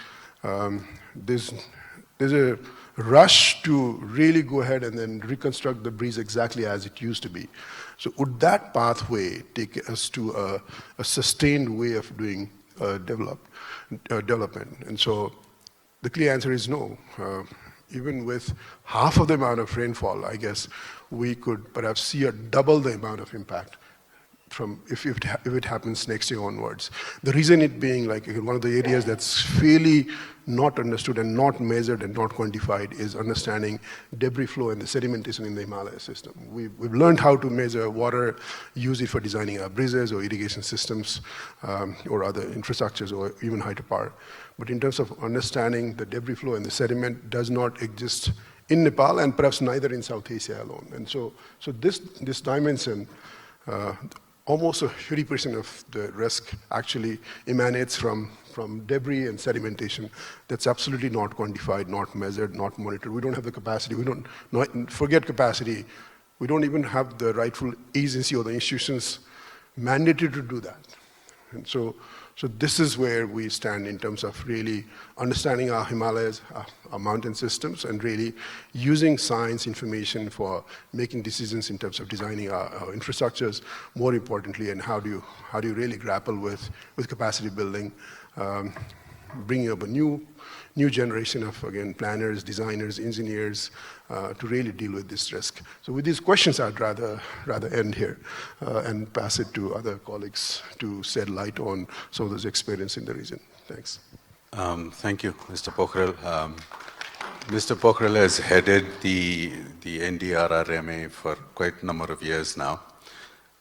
a rush to really go ahead and then reconstruct the breeze exactly as it used to be. So would that pathway take us to a sustained way of doing development? And so the clear answer is no. Even with half of the amount of rainfall, I guess we could perhaps see double the amount of impact from if it happens next year onwards. The reason it being like one of the areas that's really not understood and not measured and not quantified is understanding debris flow and the sedimentation in the Himalaya system. We've learned how to measure water, use it for designing our bridges or irrigation systems or other infrastructures or even hydropower. But in terms of understanding the debris flow and the sediment does not exist in Nepal and perhaps neither in South Asia alone. And so this dimension, almost 30% of the risk actually emanates from debris and sedimentation that's absolutely not quantified, not measured, not monitored. We don't have the capacity. Forget capacity. We don't even have the rightful agency or the institutions mandated to do that. And so this is where we stand in terms of really understanding our Himalayas, our mountain systems, and really using science information for making decisions in terms of designing our infrastructures, more importantly, and how do you really grapple with capacity building, bringing up a new generation of, again, planners, designers, engineers, to really deal with this risk. So with these questions, I'd rather end here and pass it to other colleagues to shed light on some of those experiences in the region. Thanks. Thank you, Mr. Pokhrel. Mr. Pokhrel has headed the NDRRMA for quite a number of years now.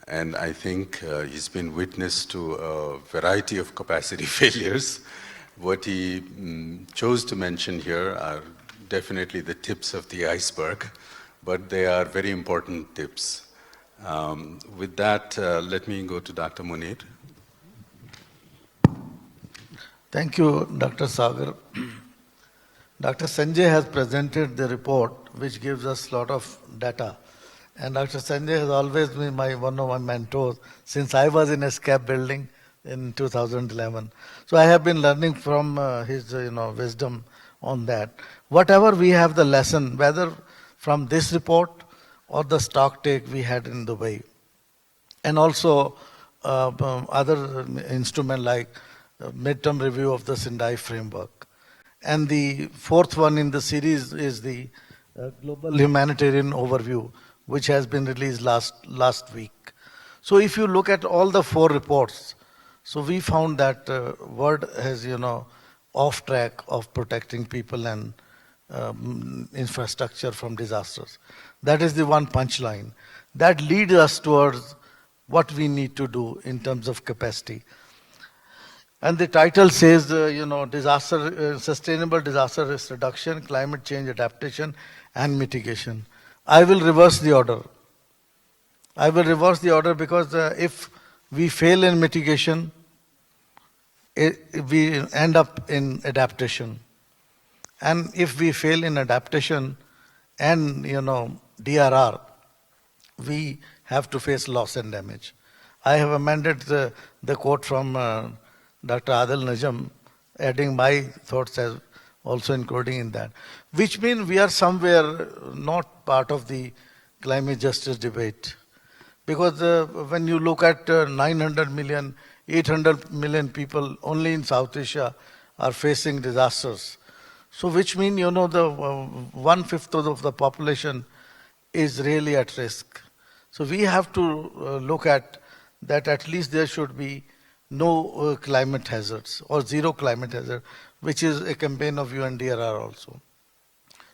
And I think he's been witness to a variety of capacity failures. What he chose to mention here are definitely the tips of the iceberg, but they are very important tips. With that, let me go to Dr. Munir. Thank you, Dr. Sagar. Dr. Sanjay has presented the report, which gives us a lot of data. And Dr. Sanjay has always been one of my mentors since I was in SCAP building in 2011. So I have been learning from his wisdom on that. Whatever we have the lesson, whether from this report or the stock take we had in Dubai, and also other instrument like midterm review of the Sendai framework. And the fourth one in the series is the Global Humanitarian Overview, which has been released last week. So if you look at all the 4 reports, so we found that world has, off track of protecting people and infrastructure from disasters. That is the one punchline. That leads us towards what we need to do in terms of capacity. And the title says, sustainable disaster risk reduction, climate change adaptation, and mitigation. I will reverse the order. I will reverse the order because if we fail in mitigation, we end up in adaptation. And if we fail in adaptation and, DRR, we have to face loss and damage. I have amended the quote from Dr. Adil Najam, adding my thoughts as also including in that, which means we are somewhere not part of the climate justice debate. Because when you look at 900 million, 800 million people only in South Asia are facing disasters. So which means, the 1/5 of the population is really at risk. So we have to look at that at least there should be no climate hazards or zero climate hazard, which is a campaign of UNDRR also.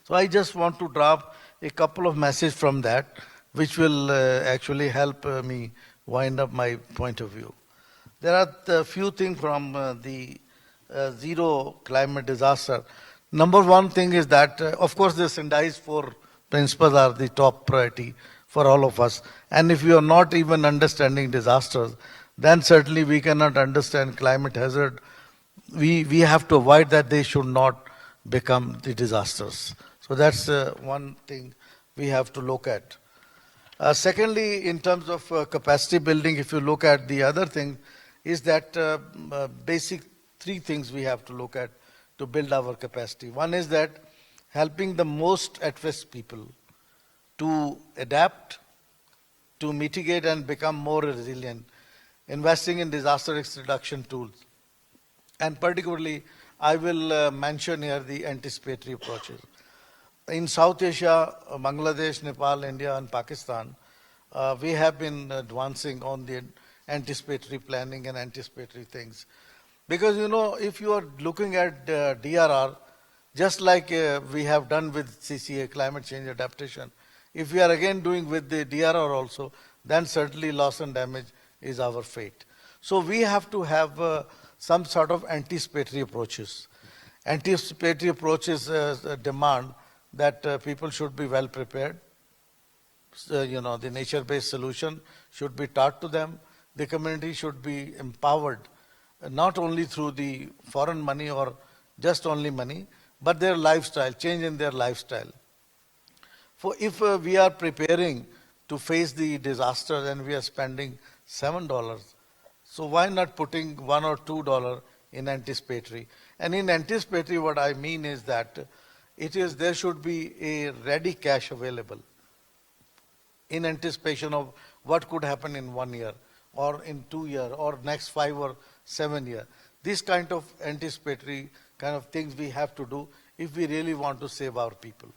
So I just want to drop a couple of messages from that, which will actually help me wind up my point of view. There are a few things from the zero climate disaster. Number one thing is that, of course, the Sendai's 4 principles are the top priority for all of us. And if we are not even understanding disasters, then certainly we cannot understand climate hazard. We have to avoid that they should not become the disasters. So that's one thing we have to look at. Secondly, in terms of capacity building, if you look at the other thing, is that basic 3 things we have to look at to build our capacity. One is that helping the most at-risk people to adapt, to mitigate and become more resilient, investing in disaster risk reduction tools. And particularly, I will mention here the anticipatory approaches. In South Asia, Bangladesh, Nepal, India, and Pakistan, we have been advancing on the anticipatory planning and anticipatory things. Because, if you are looking at DRR, just like we have done with CCA, climate change adaptation, if we are again doing with the DRR also, then certainly loss and damage is our fate. So we have to have some sort of anticipatory approaches. Anticipatory approaches demand that people should be well prepared. So, the nature-based solution should be taught to them. The community should be empowered, not only through the foreign money or just only money, but their lifestyle, change in their lifestyle. For if we are preparing to face the disaster and we are spending $7, so why not putting $1 or $2 in anticipatory? And in anticipatory, what I mean is that there should be a ready cash available in anticipation of what could happen in 1 year or in 2 years or next 5 or 7 years. This kind of anticipatory kind of things we have to do if we really want to save our people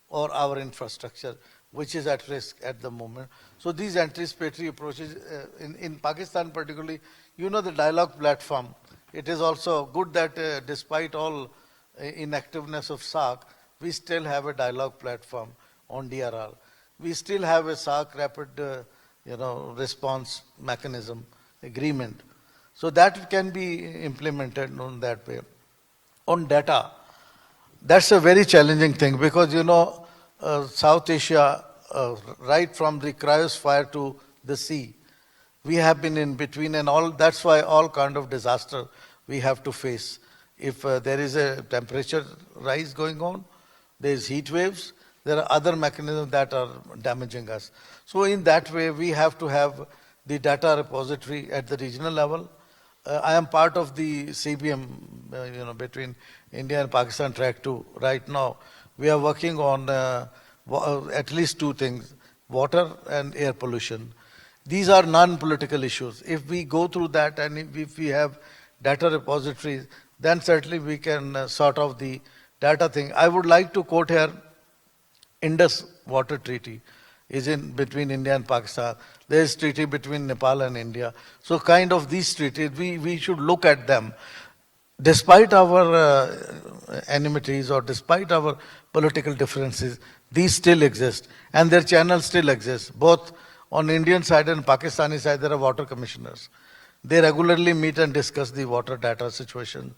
or our infrastructure, which is at risk at the moment. So these anticipatory approaches, in Pakistan particularly, the dialogue platform, it is also good that despite all inactiveness of SAARC, we still have a dialogue platform on DRR. We still have a SAARC rapid response mechanism agreement. So that can be implemented on that way. On data, that's a very challenging thing because, South Asia, right from the cryosphere to the sea, we have been in between and all, that's why all kind of disaster we have to face. If there is a temperature rise going on, there is heat waves, there are other mechanisms that are damaging us. So in that way, we have to have the data repository at the regional level. I am part of the CBM, between India and Pakistan Track 2 right now. We are working on at least two things, water and air pollution. These are non-political issues. If we go through that and if we have data repositories, then certainly we can sort out the data thing. I would like to quote here Indus Water Treaty is in between India and Pakistan. There is treaty between Nepal and India. So kind of these treaties, we should look at them. Despite our enmities or despite our political differences, these still exist and their channels still exist. Both on Indian side and Pakistani side, there are water commissioners. They regularly meet and discuss the water data situation.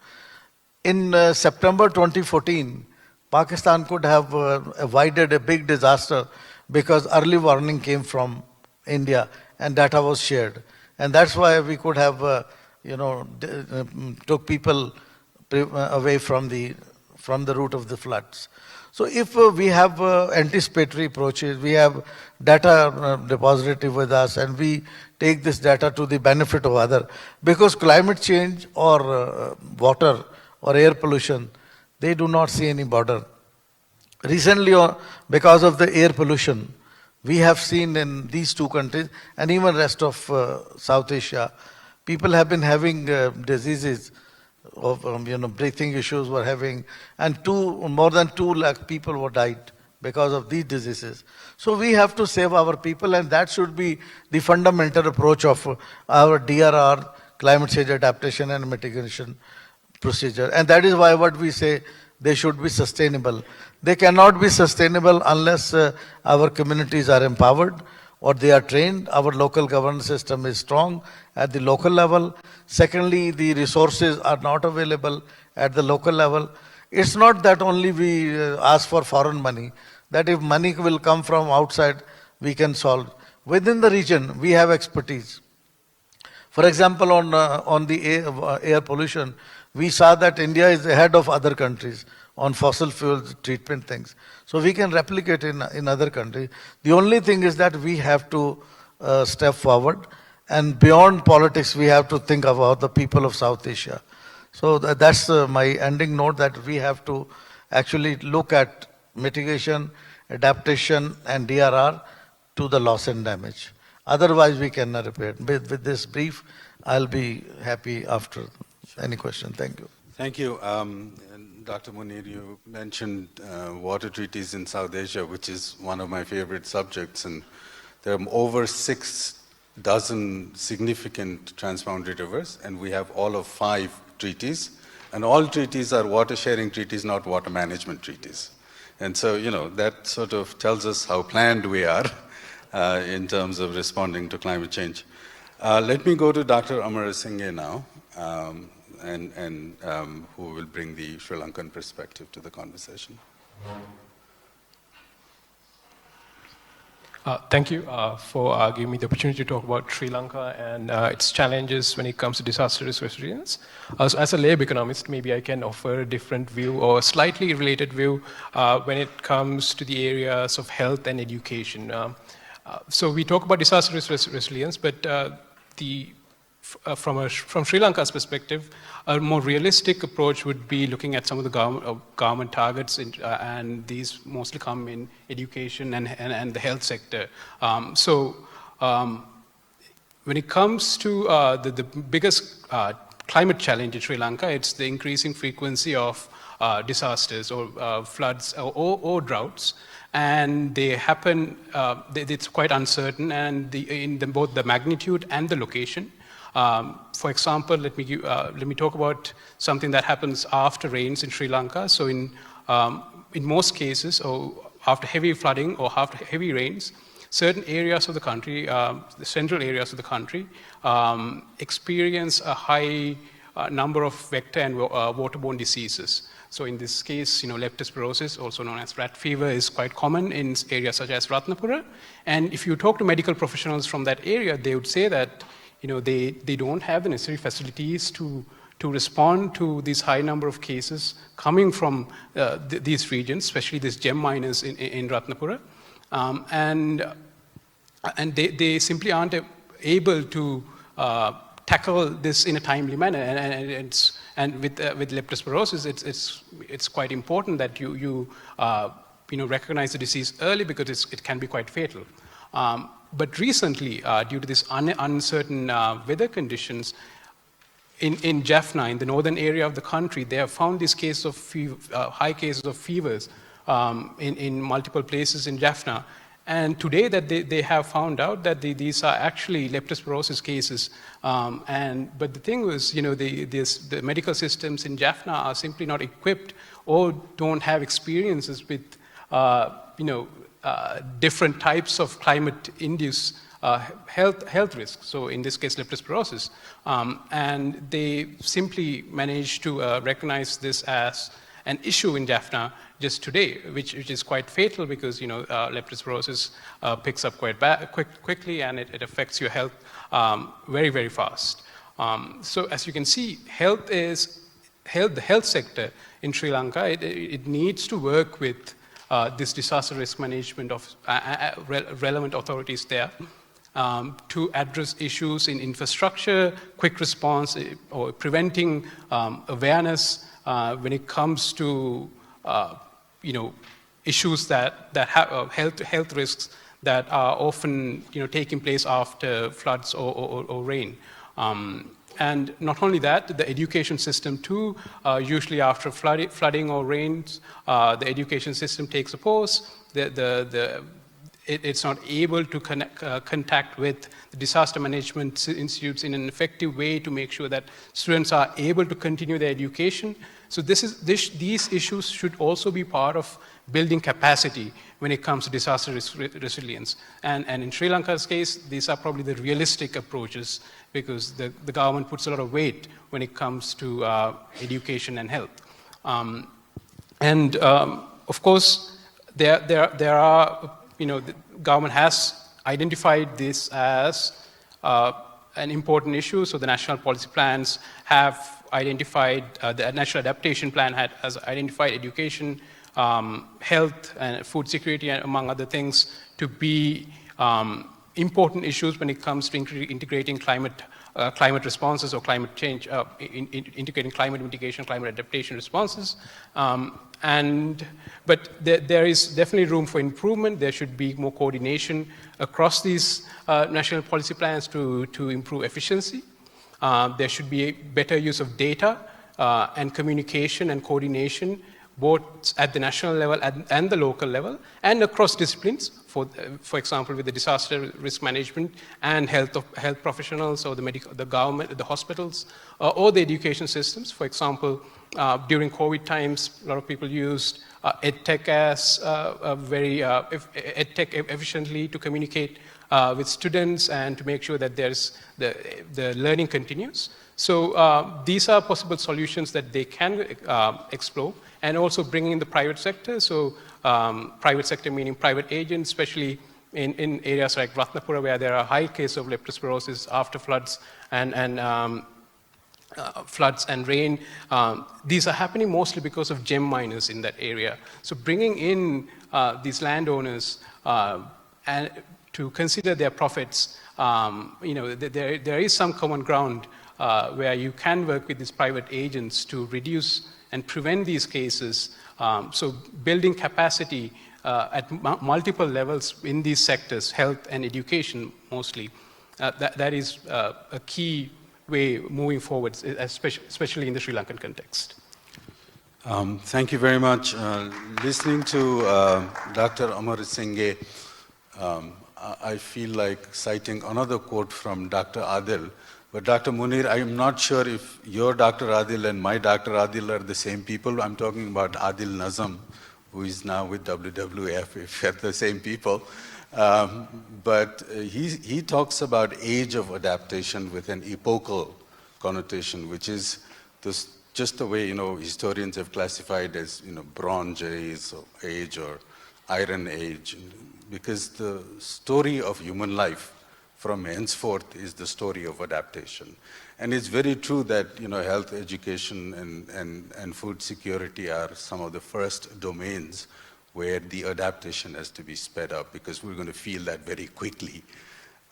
In September 2014, Pakistan could have avoided a big disaster because early warning came from India and data was shared. And that's why we could have, took people away from the route of the floods. So if we have anticipatory approaches, we have data repository with us and we take this data to the benefit of other, because climate change or water or air pollution, they do not see any border. Recently, because of the air pollution, we have seen in these two countries and even rest of South Asia, people have been having diseases of breathing issues were having, and more than 2 lakh people were died because of these diseases. So we have to save our people, and that should be the fundamental approach of our DRR, climate change adaptation and mitigation procedure. And that is why what we say, they should be sustainable. They cannot be sustainable unless our communities are empowered or they are trained. Our local governance system is strong at the local level. Secondly, the resources are not available at the local level. It's not that only we ask for foreign money, that if money will come from outside, we can solve. Within the region, we have expertise. For example, on the air pollution, we saw that India is ahead of other countries on fossil fuels treatment things. So we can replicate in other countries. The only thing is that we have to step forward, and beyond politics, we have to think about the people of South Asia. So that's my ending note, that we have to actually look at mitigation, adaptation, and DRR to the loss and damage. Otherwise, we cannot repair. With this brief, I'll be happy after any question. Thank you. Thank you. Dr. Munir, you mentioned water treaties in South Asia, which is one of my favorite subjects, and there are over 6 dozen significant transboundary rivers, and we have all of 5 treaties, and all treaties are water sharing treaties, not water management treaties. And so, that sort of tells us how planned we are in terms of responding to climate change. Let me go to Dr. Amarasinghe now. Who will bring the Sri Lankan perspective to the conversation. Thank you for giving me the opportunity to talk about Sri Lanka and its challenges when it comes to disaster risk resilience. So as a lab economist, maybe I can offer a different view or a slightly related view when it comes to the areas of health and education. So we talk about disaster risk resilience, but from Sri Lanka's perspective, a more realistic approach would be looking at some of the government targets, and these mostly come in education and the health sector. When it comes to the biggest climate challenge in Sri Lanka, it's the increasing frequency of disasters or floods or droughts. And they happen, it's quite uncertain, and in both the magnitude and the location. For example, let me talk about something that happens after rains in Sri Lanka. So in most cases, or after heavy flooding or after heavy rains, certain areas of the country, the central areas of the country, experience a high number of vector and waterborne diseases. So in this case, leptospirosis, also known as rat fever, is quite common in areas such as Ratnapura. And if you talk to medical professionals from that area, they would say that they don't have the necessary facilities to respond to this high number of cases coming from these regions, especially these gem miners in Ratnapura. And they simply aren't able to tackle this in a timely manner, and with leptospirosis, it's quite important that you recognize the disease early, because it can be quite fatal. But recently, due to this uncertain weather conditions, in Jaffna, in the northern area of the country, they have found these cases of high cases of fevers in multiple places in Jaffna. And today that they have found out that these are actually leptospirosis cases. But the thing was, the medical systems in Jaffna are simply not equipped or don't have experiences with, different types of climate-induced health risks. So in this case, leptospirosis. And they simply managed to recognize this as an issue in Jaffna just today, which is quite fatal, because leptospirosis picks up quite quickly, and it affects your health very, very fast. So as you can see, the health sector in Sri Lanka, it needs to work with this disaster risk management of relevant authorities there to address issues in infrastructure, quick response, or preventing awareness when it comes to issues that have health risks that are often taking place after floods or rain. And not only that, the education system too, usually after flooding or rains, the education system takes a pause. It's not able to contact with the disaster management institutes in an effective way to make sure that students are able to continue their education. So these issues should also be part of building capacity when it comes to disaster resilience. And in Sri Lanka's case, these are probably the realistic approaches, because the government puts a lot of weight when it comes to education and health. Of course, there are, the government has identified this as an important issue. So the national policy plans have identified, the national adaptation plan has identified education, health, and food security, among other things, to be important issues when it comes to integrating climate responses or climate change, integrating climate mitigation, climate adaptation responses. But there is definitely room for improvement. There should be more coordination across these national policy plans to improve efficiency. There should be a better use of data and communication and coordination, both at the national level and the local level, and across disciplines, for example, with the disaster risk management and health professionals, or the government, the hospitals, or the education systems. For example, during COVID times, a lot of people used EdTech as EdTech efficiently to communicate with students and to make sure that the learning continues. So these are possible solutions that they can explore, and also bringing in the private sector. So private sector meaning private agents, especially in areas like Ratnapura, where there are high cases of leptospirosis after floods and rain. These are happening mostly because of gem miners in that area. So bringing in these landowners and to consider their profits, there is some common ground where you can work with these private agents to reduce and prevent these cases. So building capacity at multiple levels in these sectors, health and education mostly, that is a key way moving forward, especially in the Sri Lankan context. Thank you very much. Listening to Dr. Amar Singhe, I feel like citing another quote from Dr. Adil. But Dr. Munir, I'm not sure if your Dr. Adil and my Dr. Adil are the same people. I'm talking about Adil Nazam, who is now with WWF, if they're the same people. But he talks about age of adaptation with an epochal connotation, which is just the way, historians have classified as, Bronze Age or Iron Age, because the story of human life from henceforth is the story of adaptation. And it's very true that, health, education, and food security are some of the first domains where the adaptation has to be sped up, because we're going to feel that very quickly.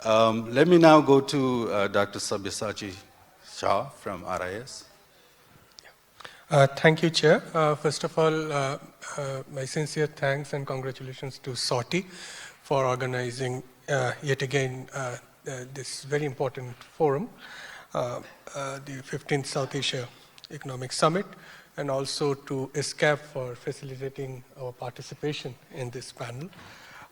Let me now go to Dr. Sabyasachi Shah from RIS. Thank you, Chair. First of all, my sincere thanks and congratulations to SOTI for organizing yet again this very important forum, the 15th South Asia Economic Summit, and also to SCAP for facilitating our participation in this panel.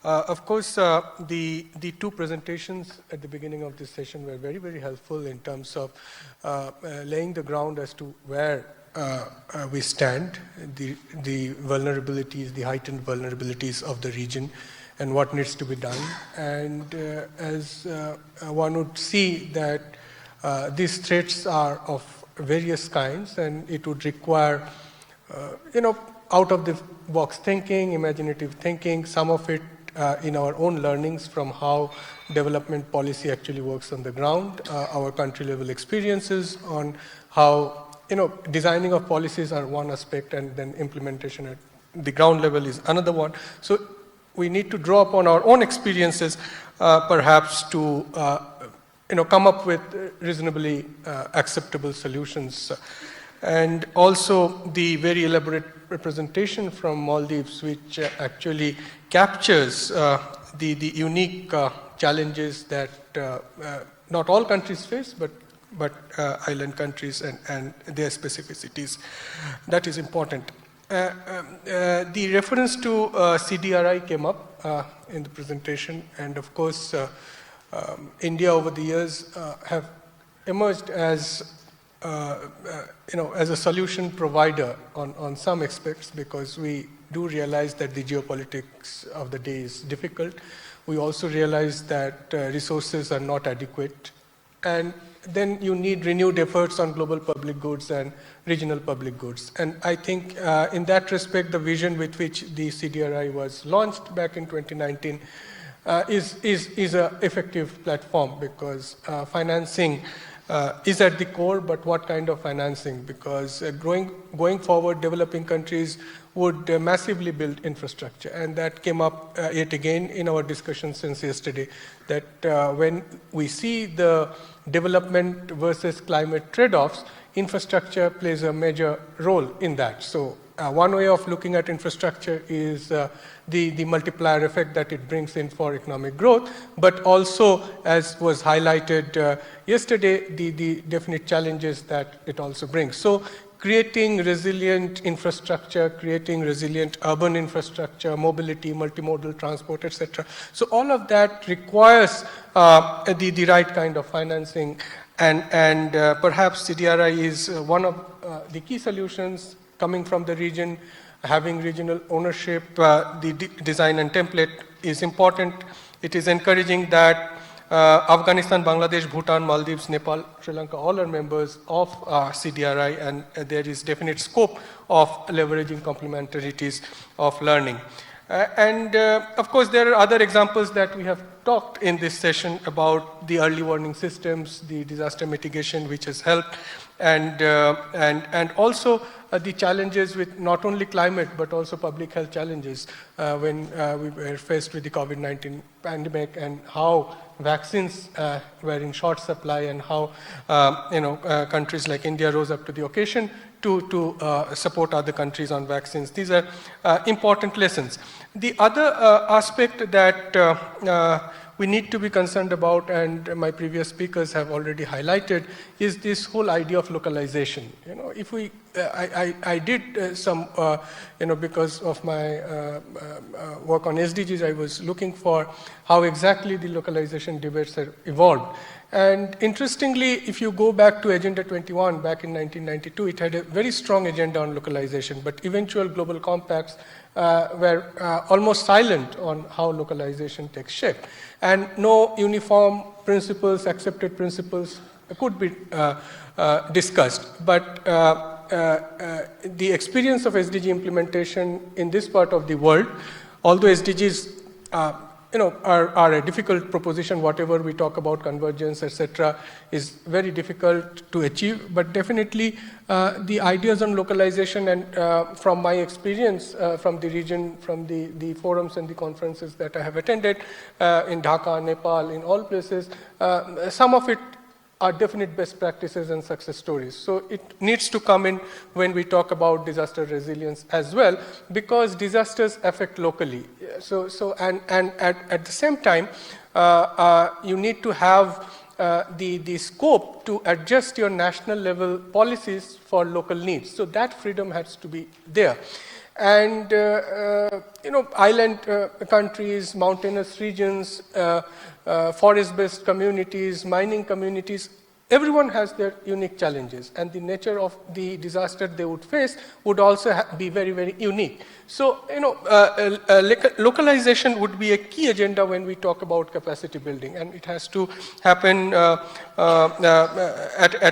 Of course, the two presentations at the beginning of this session were very, very helpful in terms of laying the ground as to where we stand, the vulnerabilities, the heightened vulnerabilities of the region, and what needs to be done. And as one would see that these threats are of various kinds, and it would require, out-of-the-box thinking, imaginative thinking, some of it in our own learnings from how development policy actually works on the ground, our country-level experiences on how, designing of policies are one aspect, and then implementation at the ground level is another one. So we need to draw upon our own experiences, perhaps to come up with reasonably acceptable solutions. And also the very elaborate representation from Maldives, which actually captures the unique challenges that not all countries face, but island countries and their specificities. That is important. The reference to CDRI came up in the presentation, and of course, India over the years have emerged as as a solution provider on some aspects, because we do realize that the geopolitics of the day is difficult. We also realize that resources are not adequate, and then you need renewed efforts on global public goods and regional public goods. And I think in that respect, the vision with which the CDRI was launched back in 2019 is an effective platform, because financing is at the core, but what kind of financing? Because going forward, developing countries would massively build infrastructure, and that came up yet again in our discussion since yesterday, that when we see the development versus climate trade-offs, infrastructure plays a major role in that. So one way of looking at infrastructure is the multiplier effect that it brings in for economic growth, but also, as was highlighted yesterday, the definite challenges that it also brings. So creating resilient infrastructure, creating resilient urban infrastructure, mobility, multimodal transport, etc. So all of that requires the right kind of financing, and perhaps CDRI is one of the key solutions coming from the region. Having regional ownership, the design and template is important. It is encouraging that Afghanistan, Bangladesh, Bhutan, Maldives, Nepal, Sri Lanka, all are members of CDRI, and there is definite scope of leveraging complementarities of learning. Of course, there are other examples that we have talked in this session about the early warning systems, the disaster mitigation, which has helped, and also the challenges with not only climate but also public health challenges when we were faced with the COVID-19 pandemic, and how vaccines were in short supply, and how countries like India rose up to the occasion to support other countries on vaccines. These are important lessons. The other aspect that we need to be concerned about, and my previous speakers have already highlighted, is this whole idea of localization. If we, I did some, because of my work on SDGs, I was looking for how exactly the localization debates have evolved. And interestingly, if you go back to Agenda 21 back in 1992, it had a very strong agenda on localization, but eventual global compacts were almost silent on how localization takes shape. And no uniform principles, accepted principles could be discussed. But the experience of SDG implementation in this part of the world, although SDGs are a difficult proposition, whatever we talk about convergence, etc., is very difficult to achieve. But definitely the ideas on localization, and from my experience from the region, from the forums and the conferences that I have attended in Dhaka, Nepal, in all places, some of it are definite best practices and success stories. So it needs to come in when we talk about disaster resilience as well, because disasters affect locally. And at the same time, you need to have the scope to adjust your national level policies for local needs. So that freedom has to be there. And island countries, mountainous regions, forest-based communities, mining communities, everyone has their unique challenges, and the nature of the disaster they would face would also be very, very unique. So, localization would be a key agenda when we talk about capacity building, and it has to happen at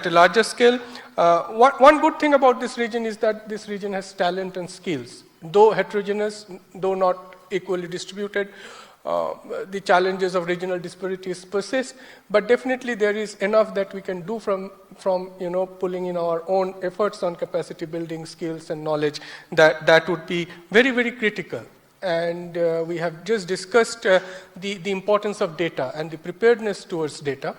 a larger scale. One good thing about this region is that this region has talent and skills, though heterogeneous, though not equally distributed. The challenges of regional disparities persist, but definitely there is enough that we can do from pulling in our own efforts on capacity building, skills and knowledge. That would be very, very critical. And we have just discussed the importance of data and the preparedness towards data.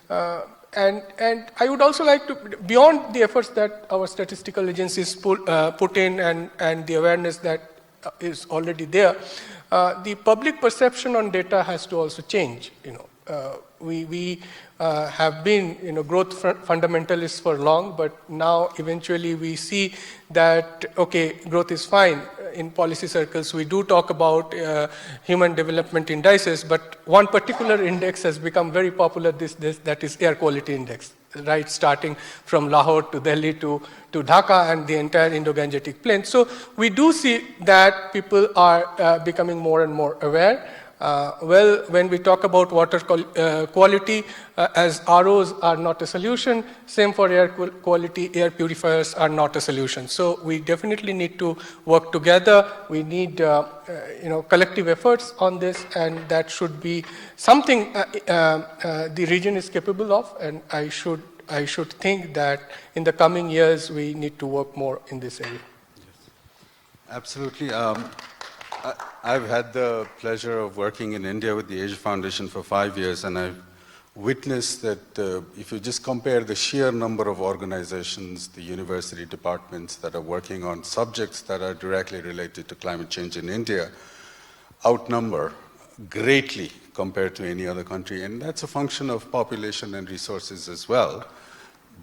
And I would also like to, beyond the efforts that our statistical agencies put in and the awareness that is already there, the public perception on data has to also change. We have been growth fundamentalists for long, but now eventually we see that, okay, growth is fine. In policy circles, we do talk about human development indices, but one particular index has become very popular, that is air quality index, right, starting from Lahore to Delhi to Dhaka and the entire Indo-Gangetic plain. So we do see that people are becoming more and more aware. Well, when we talk about water quality, as ROs are not a solution, same for air quality, air purifiers are not a solution. So we definitely need to work together. We need collective efforts on this, and that should be something the region is capable of, and I should think that in the coming years we need to work more in this area. Yes. Absolutely. I've had the pleasure of working in India with the Asia Foundation for 5 years, and I've witnessed that if you just compare the sheer number of organizations, the university departments that are working on subjects that are directly related to climate change in India, outnumber greatly compared to any other country, and that's a function of population and resources as well.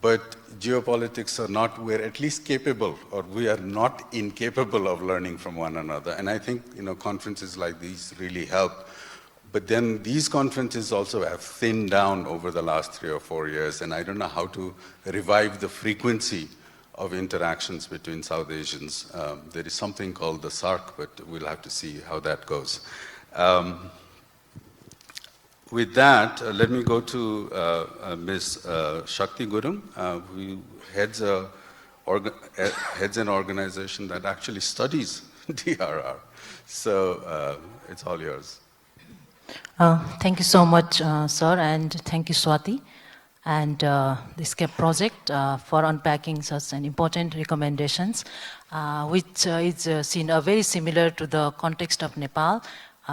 But geopolitics are not, we're at least capable, or we are not incapable of learning from one another. And I think, conferences like these really help. But then these conferences also have thinned down over the last 3 or 4 years, and I don't know how to revive the frequency of interactions between South Asians. There is something called the SARC, but we'll have to see how that goes. With that, let me go to Ms. Shakti Gurung, who heads an organization that actually studies DRR. So it's all yours. Thank you so much, sir, and thank you, Swati, and the SCAPE project for unpacking such an important recommendations, which is seen very similar to the context of Nepal,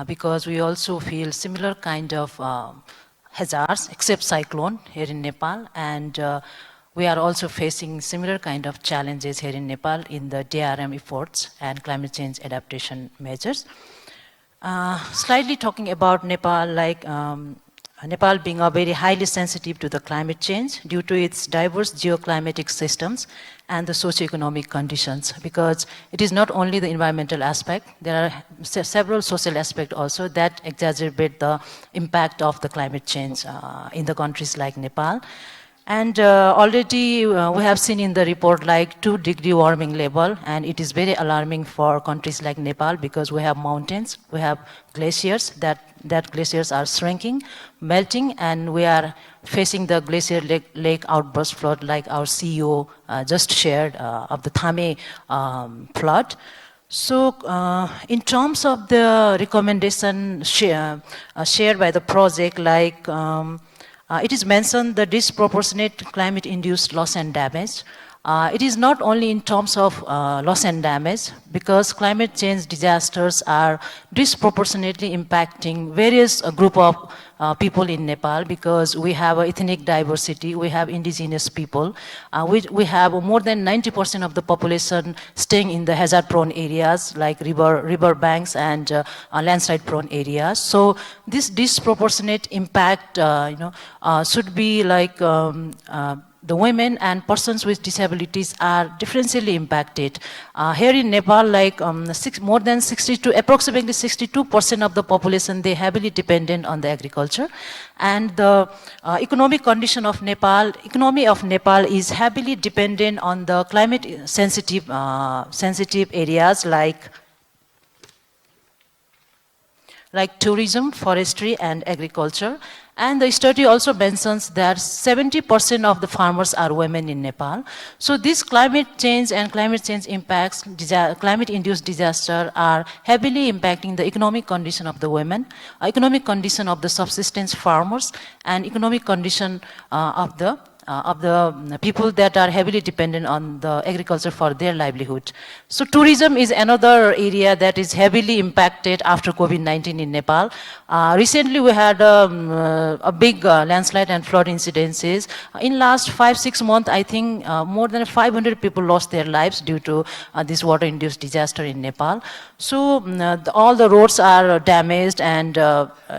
because we also feel similar kind of hazards, except cyclone here in Nepal, and we are also facing similar kind of challenges here in Nepal in the DRM efforts and climate change adaptation measures. Slightly talking about Nepal, like Nepal being very highly sensitive to the climate change due to its diverse geoclimatic systems and the socioeconomic conditions, because it is not only the environmental aspect, there are several social aspects also that exacerbate the impact of the climate change in the countries like Nepal. And already we have seen in the report like 2-degree warming level, and it is very alarming for countries like Nepal because we have mountains, we have glaciers, that glaciers are shrinking, melting, and we are facing the glacier lake outburst flood like our CEO just shared of the Thame flood. So in terms of the recommendation shared by the project, like it is mentioned the disproportionate climate-induced loss and damage. It is not only in terms of loss and damage, because climate change disasters are disproportionately impacting various group of people in Nepal, because we have ethnic diversity, we have indigenous people, we have more than 90% of the population staying in the hazard-prone areas like river banks and landslide-prone areas. So this disproportionate impact, should be like the women and persons with disabilities are differentially impacted. Here in Nepal, like more than approximately 62% of the population, they heavily dependent on the agriculture. And the economy of Nepal is heavily dependent on the climate sensitive areas like tourism, forestry, and agriculture. And the study also mentions that 70% of the farmers are women in Nepal. So this climate change and climate change impacts, climate-induced disaster are heavily impacting the economic condition of the women, economic condition of the subsistence farmers, and economic condition of the people that are heavily dependent on the agriculture for their livelihood. So tourism is another area that is heavily impacted after COVID-19 in Nepal. Recently we had a big landslide and flood incidences. In last 5-6 months, I think more than 500 people lost their lives due to this water-induced disaster in Nepal. So all the roads are damaged, and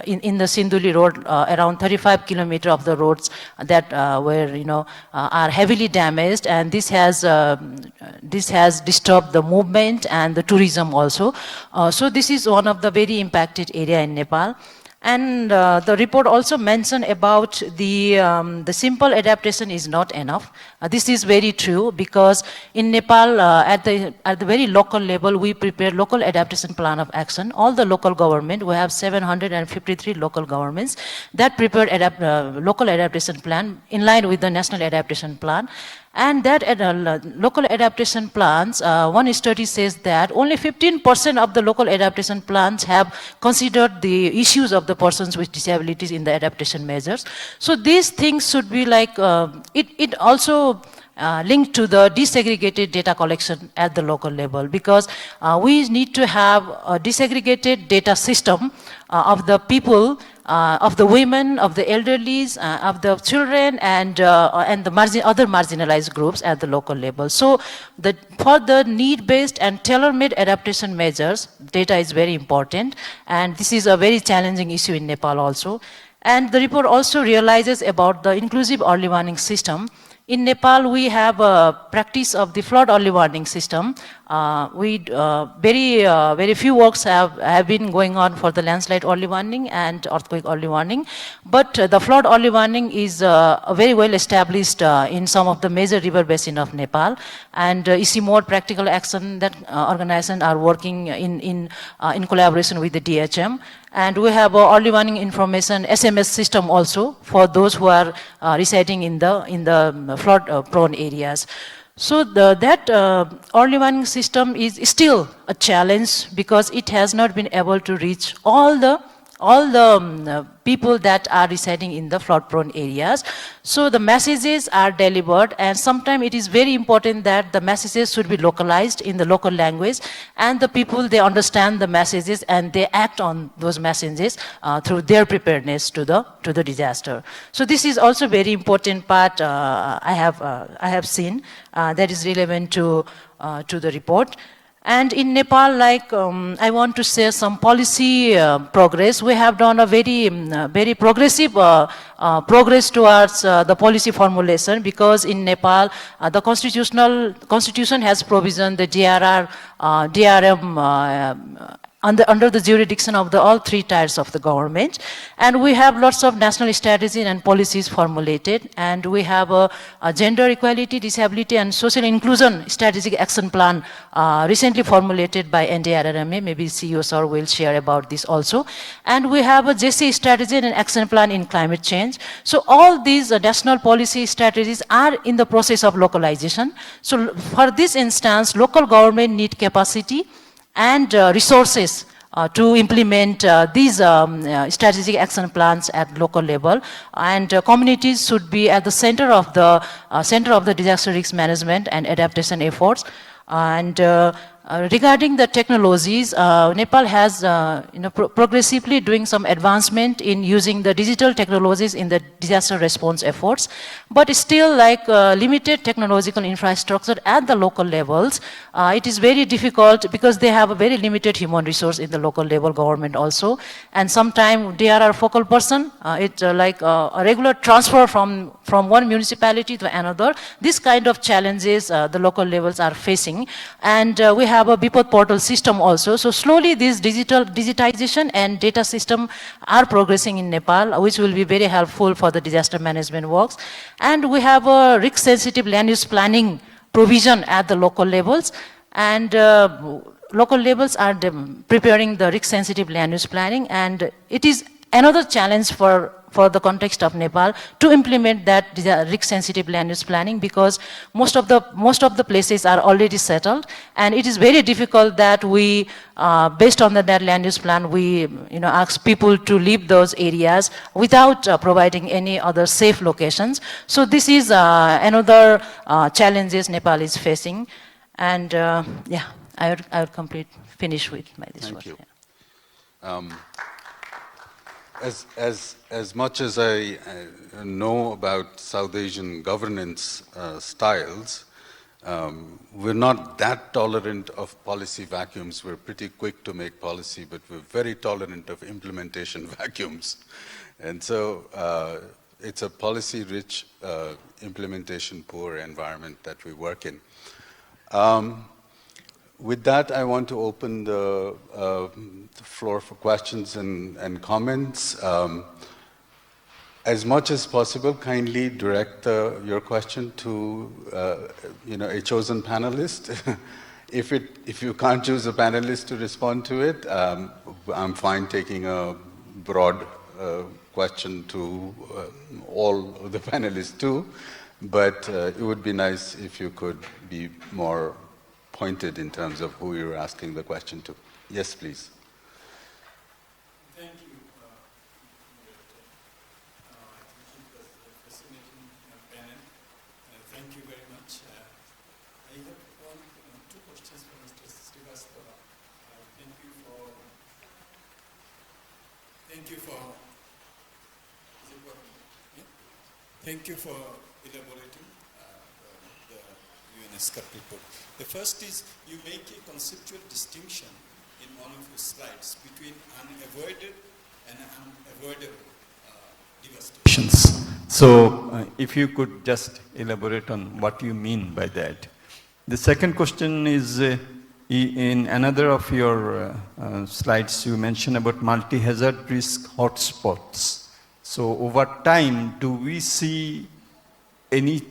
in the Sinduli road, around 35 kilometers of the roads that were are heavily damaged, and this has disturbed the movement and the tourism also. So this is one of the very impacted area in Nepal. And the report also mentioned about the simple adaptation is not enough. This is very true, because in Nepal, at the very local level, we prepare local adaptation plan of action. All the local government, we have 753 local governments that prepared local adaptation plan in line with the national adaptation plan. And that local adaptation plans, one study says that only 15% of the local adaptation plans have considered the issues of the persons with disabilities in the adaptation measures. So these things should be like, it also linked to the desegregated data collection at the local level, because we need to have a desegregated data system of the people, of the women, of the elderly, of the children, and the other marginalized groups at the local level. So for the need-based and tailor-made adaptation measures, data is very important, and this is a very challenging issue in Nepal also. And the report also realizes about the inclusive early warning system. In Nepal, we have a practice of the flood early warning system. Very few works have been going on for the landslide early warning and earthquake early warning. But the flood early warning is very well established in some of the major river basin of Nepal. And you see more practical action that organizations are working in collaboration with the DHM. And we have early warning information SMS system also for those who are residing in the flood-prone areas. So that early warning system is still a challenge, because it has not been able to reach all the people that are residing in the flood-prone areas. So the messages are delivered, and sometimes it is very important that the messages should be localized in the local language, and the people, they understand the messages and they act on those messages through their preparedness to the disaster. So this is also very important part I have seen that is relevant to the report. And in Nepal, I want to share some policy progress. We have done a very progressive progress towards the policy formulation, because in Nepal, the constitution has provision the DRR, DRM under the jurisdiction of all three tiers of the government. And we have lots of national strategies and policies formulated. And we have a gender equality, disability, and social inclusion strategic action plan recently formulated by NDRRMA. Maybe CEO sir will share about this also. And we have a JC strategy and action plan in climate change. So all these national policy strategies are in the process of localization. So for this instance, local government need capacity and resources to implement these strategic action plans at local level, and communities should be at the center of the disaster risk management and adaptation efforts. And regarding the technologies, Nepal has progressively doing some advancement in using the digital technologies in the disaster response efforts, but still limited technological infrastructure at the local levels. It is very difficult because they have a very limited human resource in the local level government also, and sometimes they are a focal person. It's like a regular transfer from one municipality to another. This kind of challenges the local levels are facing, and we have a Bipod portal system also. So slowly this digitization and data system are progressing in Nepal, which will be very helpful for the disaster management works. And we have a risk-sensitive land use planning provision at the local levels, and local levels are preparing the risk-sensitive land use planning, and it is another challenge for the context of Nepal to implement that risk-sensitive land use planning, because most of the places are already settled, and it is very difficult that we, based on that land use plan, we ask people to leave those areas without providing any other safe locations. So this is another challenges Nepal is facing, and yeah, I would finish with this Thank word. you. Yeah. As much as I know about South Asian governance styles, we're not that tolerant of policy vacuums. We're pretty quick to make policy, but we're very tolerant of implementation vacuums. And so it's a policy-rich, implementation-poor environment that we work in. With that, I want to open the floor for questions and comments. As much as possible, kindly direct your question to a chosen panelist. If you can't choose a panelist to respond to it, I'm fine taking a broad question to all of the panelists too. But it would be nice if you could be more pointed in terms of who you're asking the question to. Yes, please. Thank you. It was a fascinating panel. Thank you very much. I have two questions for Mr. Srivastava. Thank you for elaborating the UNESCOP report. The first is you make a conceptual distinction in one of your slides between unavoided and unavoidable devastations. So if you could just elaborate on what you mean by that. The second question is in another of your slides you mentioned about multi-hazard risk hotspots. So over time, do we see any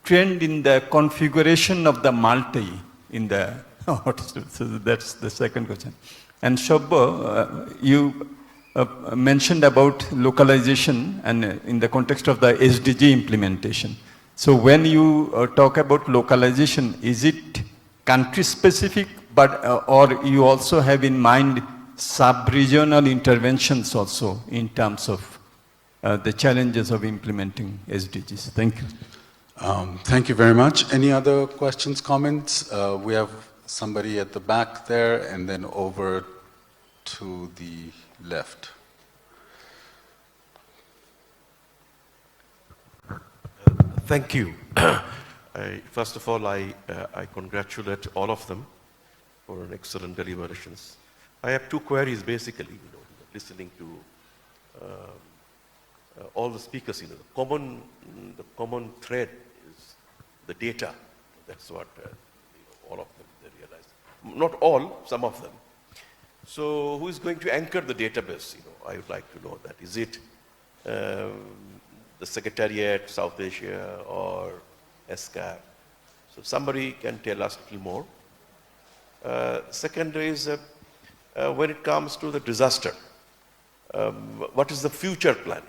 trend in the configuration of the multi in the hotspots? So that's the second question. And Shobha, you mentioned about localization and in the context of the SDG implementation. So when you talk about localization, is it country specific, but or you also have in mind sub-regional interventions also in terms of the challenges of implementing SDGs? Thank you. Thank you very much. Any other questions, comments? We have somebody at the back there and then over to the left. Thank you. First of all, I congratulate all of them for an excellent deliberations. I have two queries basically, listening to all the speakers. The common thread is the data. That's what all of them they realize. Not all, some of them. So who is going to anchor the database? I would like to know that. Is it the Secretariat, South Asia, or SCAP? So somebody can tell us a little more. Second is when it comes to the disaster, what is the future plan?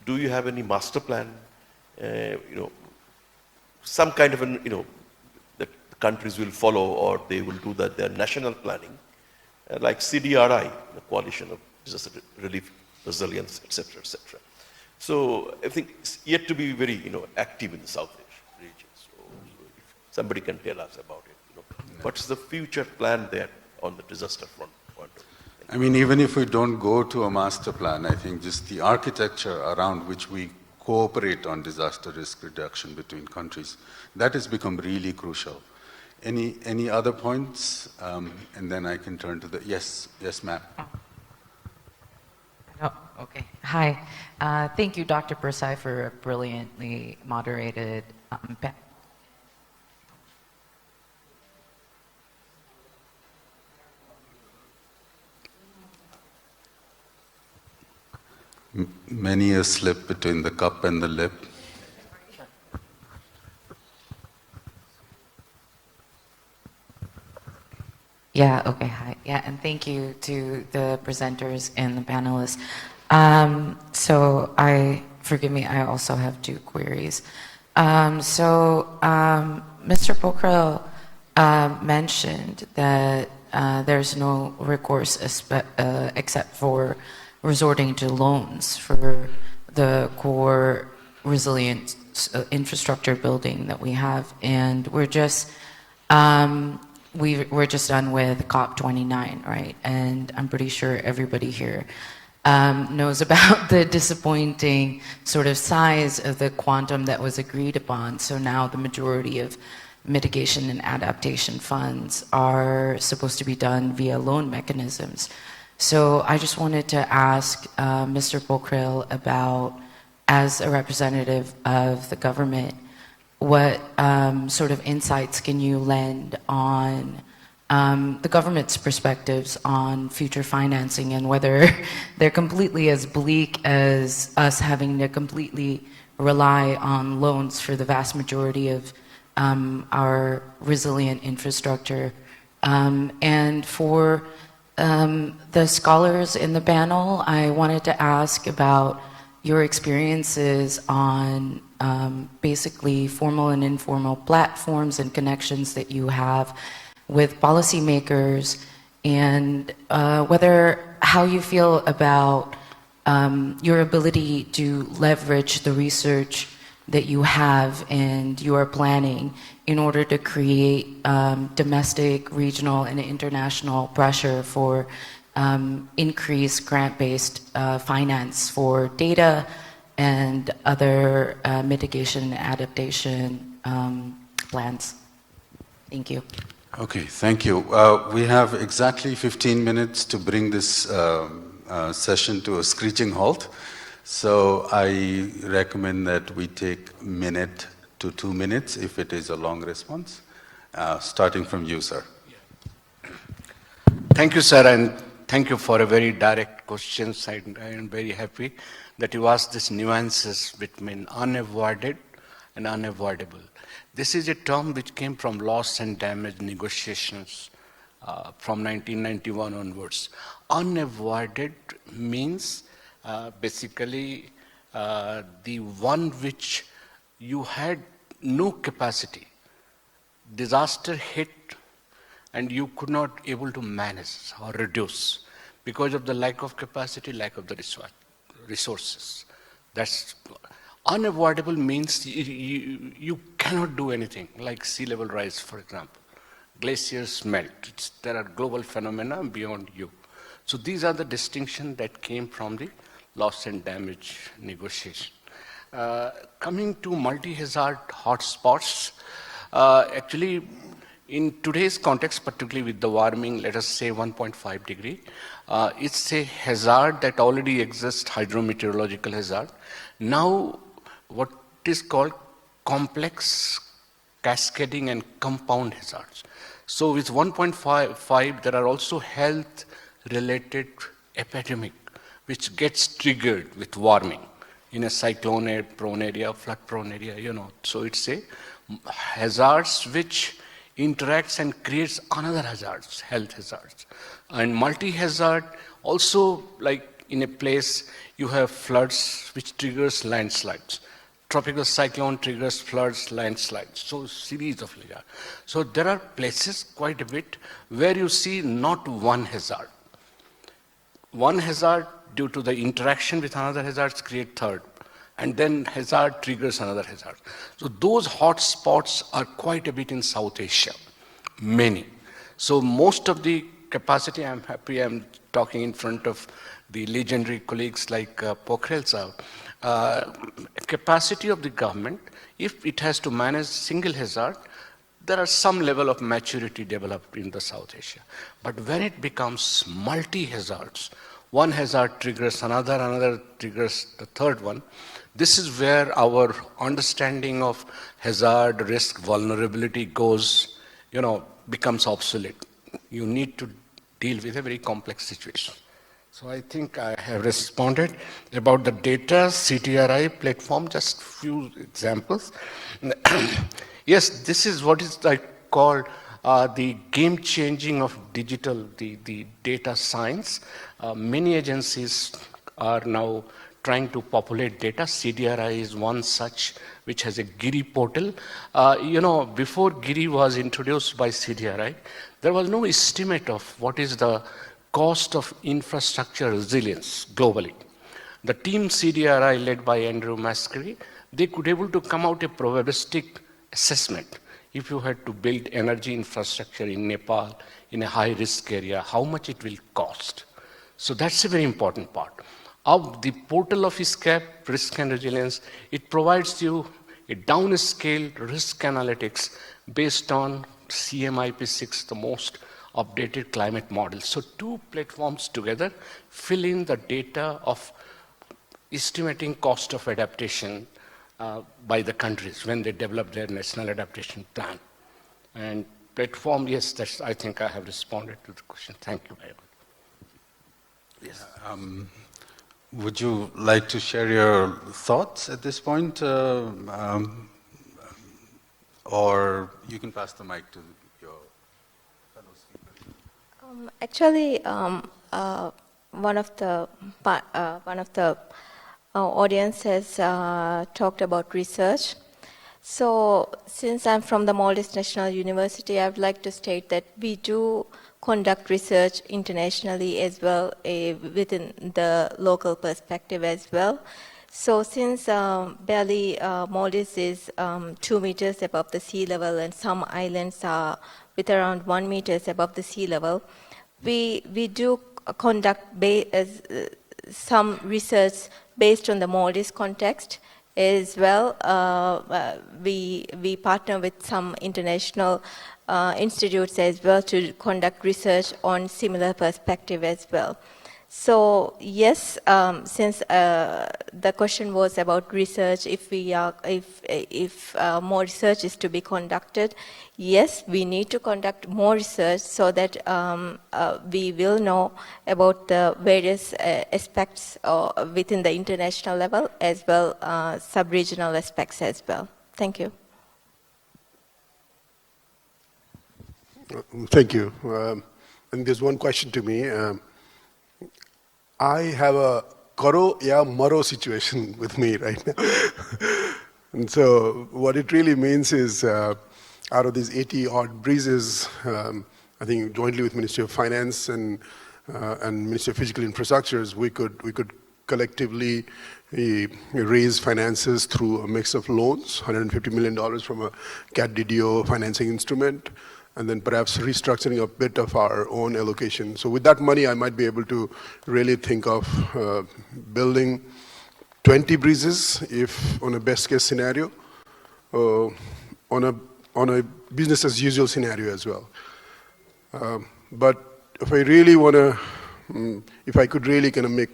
Do you have any master plan? Some kind of that the countries will follow, or they will do their national planning, like CDRI, the Coalition of Disaster Relief, Resilience, etc., etc. So I think it's yet to be very active in the South Asia region. So if somebody can tell us about it, what's the future plan there on the disaster front? I mean, even if we don't go to a master plan, I think just the architecture around which we cooperate on disaster risk reduction between countries, that has become really crucial. Any other points? And then I can turn to the, yes, ma'am. Oh, okay. Hi. Thank you, Dr. Persai, for a brilliantly moderated panel. Many a slip between the cup and the lip. Yeah, okay, hi. Yeah, and thank you to the presenters and the panelists. Forgive me, I also have two queries. Mr. Pokhrel mentioned that there's no recourse except for resorting to loans for the core resilient infrastructure building that we have, and we're just done with COP29, right? And I'm pretty sure everybody here knows about the disappointing sort of size of the quantum that was agreed upon. So now the majority of mitigation and adaptation funds are supposed to be done via loan mechanisms. So I just wanted to ask Mr. Pokhrel about, as a representative of the government, what sort of insights can you lend on the government's perspectives on future financing, and whether they're completely as bleak as us having to completely rely on loans for the vast majority of our resilient infrastructure. And for the scholars in the panel, I wanted to ask about your experiences on basically formal and informal platforms and connections that you have with policymakers, and how you feel about your ability to leverage the research that you have and you are planning in order to create domestic, regional, and international pressure for increased grant-based finance for data and other mitigation and adaptation plans. Thank you. Okay, thank you. We have exactly 15 minutes to bring this session to a screeching halt. So I recommend that we take a minute to 2 minutes if it is a long response. Starting from you, sir. Thank you, sir, and thank you for a very direct question. I am very happy that you asked these nuances between unavoided and unavoidable. This is a term which came from loss and damage negotiations from 1991 onwards. Unavoided means basically the one which you had no capacity. Disaster hit and you could not able to manage or reduce because of the lack of capacity, lack of the resources. That's unavoidable means you cannot do anything, like sea level rise, for example. Glaciers melt. There are global phenomena beyond you. So these are the distinctions that came from the loss and damage negotiation. Coming to multi-hazard hotspots, actually In today's context, particularly with the warming, let us say 1.5 degree, it's a hazard that already exists, hydrometeorological hazard. Now, what is called complex cascading and compound hazards. So with 1.5, there are also health-related epidemic, which gets triggered with warming in a cyclone-prone area, flood-prone area, you know. So it's a hazards which interacts and creates another hazards, health hazards. And multi-hazard, also like in a place, you have floods which triggers landslides. Tropical cyclone triggers floods, landslides, so series of hazards. So there are places quite a bit where you see not one hazard. One hazard due to the interaction with another hazards create third, and then hazard triggers another hazard. So those hot spots are quite a bit in South Asia, many. So most of the capacity, I'm happy I'm talking in front of the legendary colleagues like Pokhrel sir, capacity of the government, if it has to manage single hazard, there are some level of maturity developed in the South Asia. But when it becomes multi-hazards, one hazard triggers another, another triggers the third one, this is where our understanding of hazard, risk, vulnerability goes, you know, becomes obsolete. You need to deal with a very complex situation. So I think I have responded about the data CTRI platform, just few examples. Yes, this is what is called the game changing of digital, the data science. Many agencies are now trying to populate data. CDRI is one such which has a GIRI portal. You know, before GIRI was introduced by CDRI, there was no estimate of what is the cost of infrastructure resilience globally. The team CDRI led by Andrew Mascari, they could able to come out a probabilistic assessment. If you had to build energy infrastructure in Nepal, in a high risk area, how much it will cost. So that's a very important part. Of the portal of ISCAP, risk and resilience, it provides you a downscaled risk analytics based on CMIP6, the most updated climate model. So two platforms together fill in the data of estimating cost of adaptation by the countries when they develop their national adaptation plan. And platform, yes, that's, I think I have responded to the question. Thank you very much. Yes. Would you like to share your thoughts at this point? Or you can pass the mic to your fellow speakers. Actually, one of the audience has talked about research. So, since I'm from the Maldives National University, I would like to state that we do conduct research internationally as well, within the local perspective as well. So since Bali, Maldives is 2 meters above the sea level and some islands are with around 1 meters above the sea level, we do conduct some research based on the Maldives context as well. We partner with some international institutes as well to conduct research on similar perspective as well. So yes, since the question was about research, if more research is to be conducted, yes, we need to conduct more research so that we will know about the various aspects within the international level as well, sub-regional aspects as well. Thank you. Thank you. And there's one question to me. I have a karo ya maro situation with me right now. And so what it really means is out of these 80 odd breezes, I think jointly with Ministry of Finance and Ministry of Physical Infrastructures, we could collectively raise finances through a mix of loans, $150 million from a CAT-DDO financing instrument, and then perhaps restructuring a bit of our own allocation. So with that money, I might be able to really think of building 20 breezes if on a best case scenario. On a on a business as usual scenario as well. But if I really want to, if I could really kind of make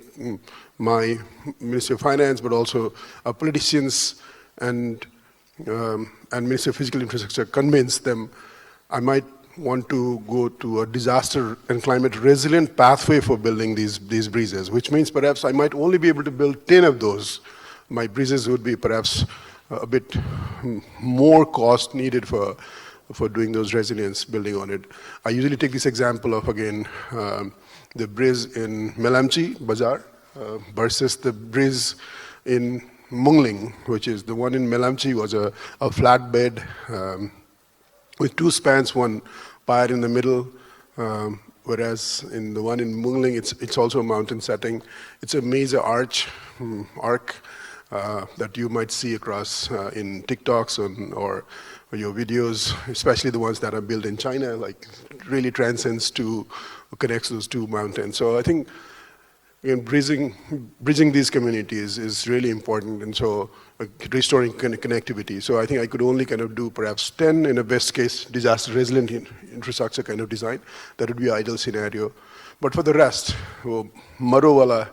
my Ministry of Finance, but also our politicians and Ministry of Physical Infrastructure convince them, I might want to go to a disaster and climate resilient pathway for building these bridges, which means perhaps I might only be able to build 10 of those. My bridges would be perhaps a bit more cost needed for doing those resilience building on it. I usually take this example of, again, the bridge in Melamchi Bazaar versus the bridge in Mungling, which is the one in Melamchi was a flatbed with two spans, one pier in the middle, whereas in the one in Mungling, it's also a mountain setting. It's a major arc that you might see across in TikToks or your videos, especially the ones that are built in China, like really transcends connects those two mountains. So I think again, bridging these communities is really important, and so restoring connectivity. So I think I could only kind of do perhaps 10 in a best case disaster resilient infrastructure kind of design. That would be an ideal scenario. But for the rest, Marowala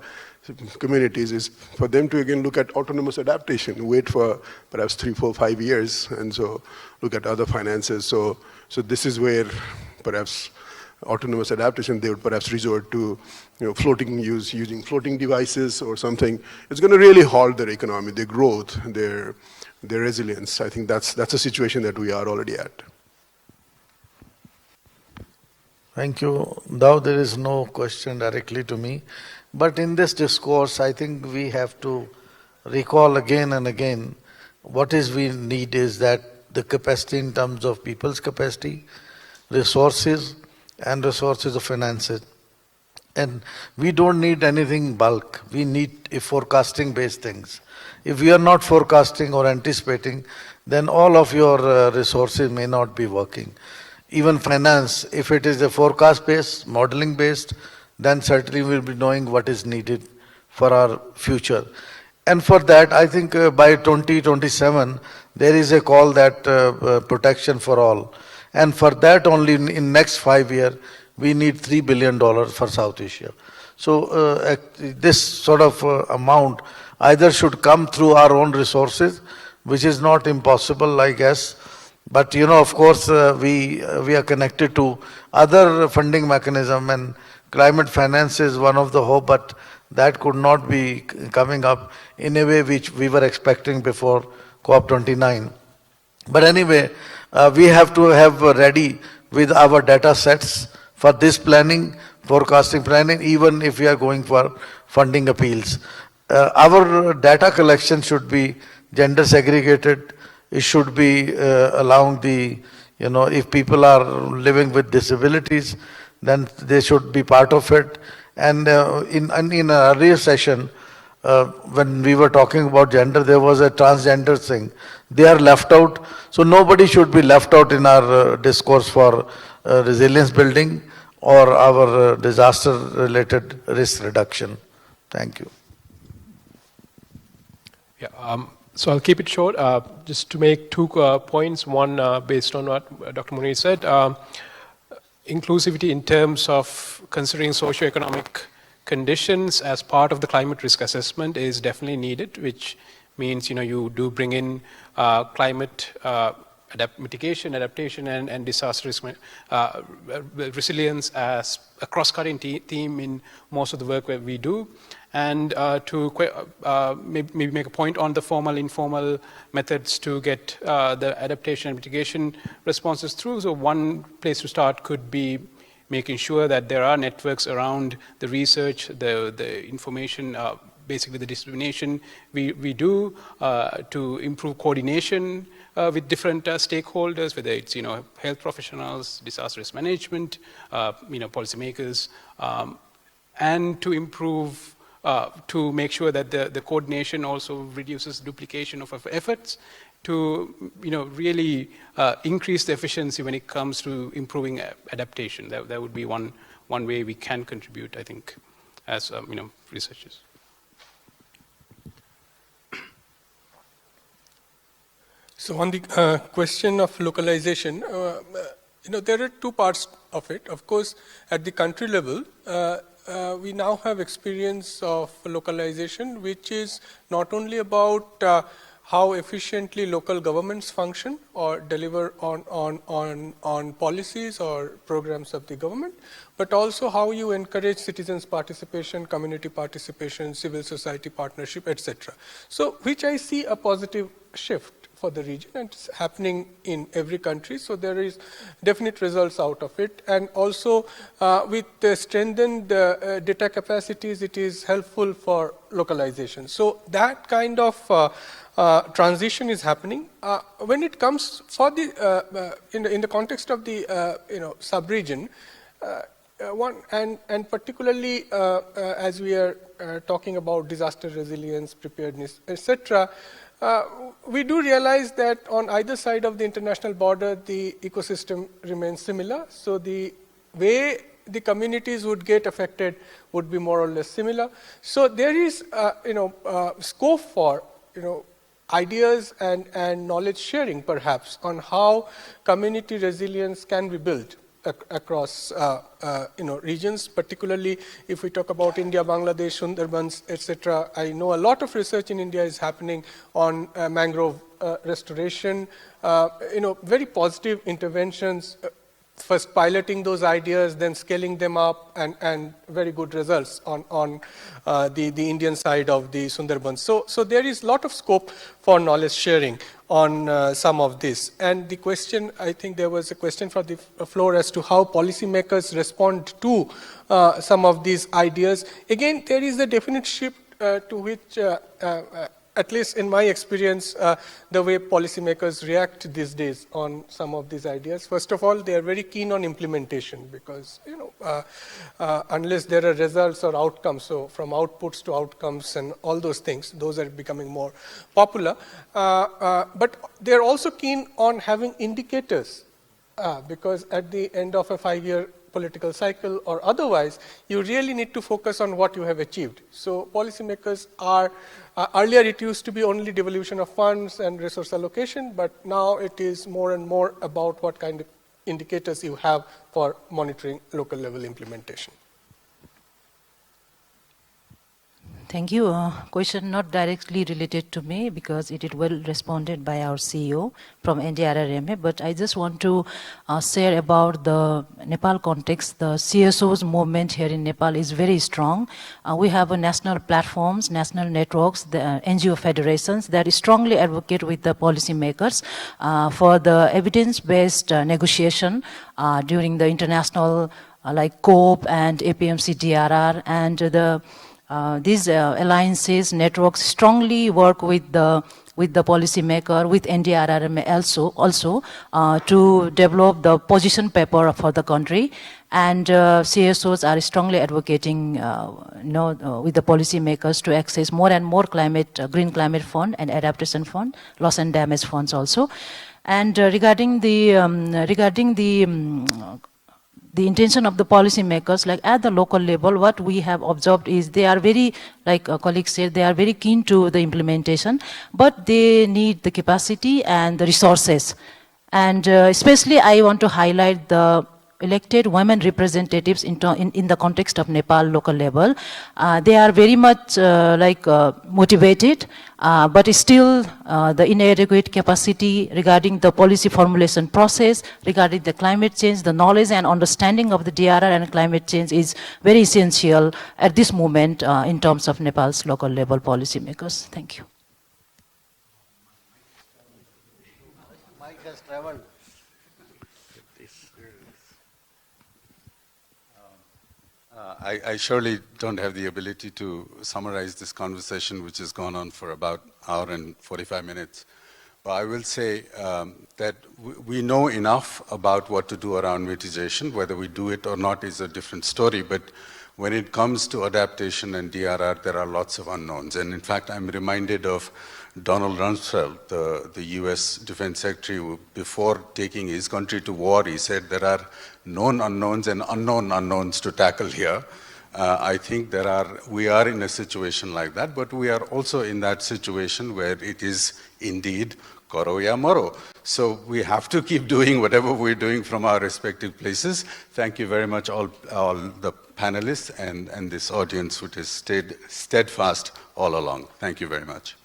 communities is for them to again look at autonomous adaptation, wait for perhaps 3, 4, 5 years, and so look at other finances. So this is where perhaps autonomous adaptation, they would perhaps resort to using floating devices or something. It's going to really halt their economy, their growth, their resilience. I think that's a situation that we are already at. Thank you. Now there is no question directly to me. But in this discourse, I think we have to recall again and again what we need is that the capacity in terms of people's capacity, resources, and resources of finances. And we don't need anything bulk. We need a forecasting-based things. If we are not forecasting or anticipating, then all of your resources may not be working. Even finance, if it is a forecast-based, modeling-based, then certainly we'll be knowing what is needed for our future. And for that, I think by 2027, there is a call that protection for all. And for that only in next 5 years, we need $3 billion for South Asia. So this sort of amount either should come through our own resources, which is not impossible, I guess. But of course, we are connected to other funding mechanism, and climate finance is one of the hope, but that could not be coming up in a way which we were expecting before COP29. But anyway, we have to have ready with our data sets for this planning, forecasting planning, even if we are going for funding appeals. Our data collection should be gender segregated. It should be allowing if people are living with disabilities, then they should be part of it. And in an earlier session, when we were talking about gender, there was a transgender thing. They are left out. So nobody should be left out in our discourse for resilience building or our disaster-related risk reduction. Thank you. Yeah, so I'll keep it short. Just to make 2 points. One, based on what Dr. Munir said, inclusivity in terms of considering socioeconomic conditions as part of the climate risk assessment is definitely needed, which means you do bring in climate mitigation, adaptation, and disaster risk resilience as a cross-cutting theme in most of the work that we do. And to maybe make a point on the formal, informal methods to get the adaptation and mitigation responses through. So one place to start could be making sure that there are networks around the research, the information, basically the dissemination we do to improve coordination with different stakeholders, whether it's health professionals, disaster risk management, policymakers, and to improve to make sure that the coordination also reduces duplication of efforts to really increase the efficiency when it comes to improving adaptation. That would be one way we can contribute, I think, as researchers. So on the question of localization, there are two parts of it. Of course, at the country level, we now have experience of localization, which is not only about how efficiently local governments function or deliver on policies or programs of the government, but also how you encourage citizens' participation, community participation, civil society partnership, etc. So, which I see a positive shift for the region, and it's happening in every country. So there is definite results out of it, and also with strengthened data capacities, it is helpful for localization. So that kind of transition is happening. When it comes for the in the context of the sub-region, and particularly as we are talking about disaster resilience, preparedness, etc. We do realize that on either side of the international border, the ecosystem remains similar. So the way the communities would get affected would be more or less similar. So there is, scope for, ideas and knowledge sharing, perhaps, on how community resilience can be built across regions, particularly if we talk about India, Bangladesh, Sundarbans, etc. I know a lot of research in India is happening on mangrove restoration, very positive interventions, first piloting those ideas, then scaling them up, and very good results on the Indian side of the Sundarbans. So there is a lot of scope for knowledge sharing on some of this. And the question, I think there was a question from the floor as to how policymakers respond to some of these ideas. Again, there is a definite shift to which at least in my experience, the way policymakers react these days on some of these ideas. First of all, they are very keen on implementation because, unless there are results or outcomes, so from outputs to outcomes and all those things, those are becoming more popular. But they are also keen on having indicators because at the end of a 5-year political cycle or otherwise, you really need to focus on what you have achieved. So policymakers are, earlier it used to be only devolution of funds and resource allocation, but now it is more and more about what kind of indicators you have for monitoring local level implementation. Thank you. Question not directly related to me because it is well responded by our CEO from NDRRMA, but I just want to share about the Nepal context. The CSO's movement here in Nepal is very strong. We have a national platforms, national networks, the NGO federations that strongly advocate with the policymakers for the evidence-based negotiation during the international like COPE and APMC DRR, and these alliances, networks strongly work with the policymaker, with NDRRMA also to develop the position paper for the country. And CSOs are strongly advocating with the policymakers to access more and more green climate fund and adaptation fund, loss and damage funds also. And regarding the intention of the policymakers, like at the local level, what we have observed is they are very, like a colleague said, they are very keen to the implementation, but they need the capacity and the resources. And especially I want to highlight the elected women representatives in the context of Nepal local level. They are very much motivated, but still the inadequate capacity regarding the policy formulation process, regarding the climate change, the knowledge and understanding of the DRR and climate change is very essential at this moment in terms of Nepal's local level policymakers. Thank you. Mike has traveled. I surely don't have the ability to summarize this conversation, which has gone on for about an hour and 45 minutes. But I will say that we know enough about what to do around mitigation. Whether we do it or not is a different story. But when it comes to adaptation and DRR, there are lots of unknowns. And in fact, I'm reminded of Donald Rumsfeld, the US Defense Secretary, who, before taking his country to war, he said there are known unknowns and unknown unknowns to tackle here. I think we are in a situation like that, but we are also in that situation where it is indeed karo ya maro. So we have to keep doing whatever we're doing from our respective places. Thank you very much, all the panelists and this audience which has stayed steadfast all along. Thank you very much.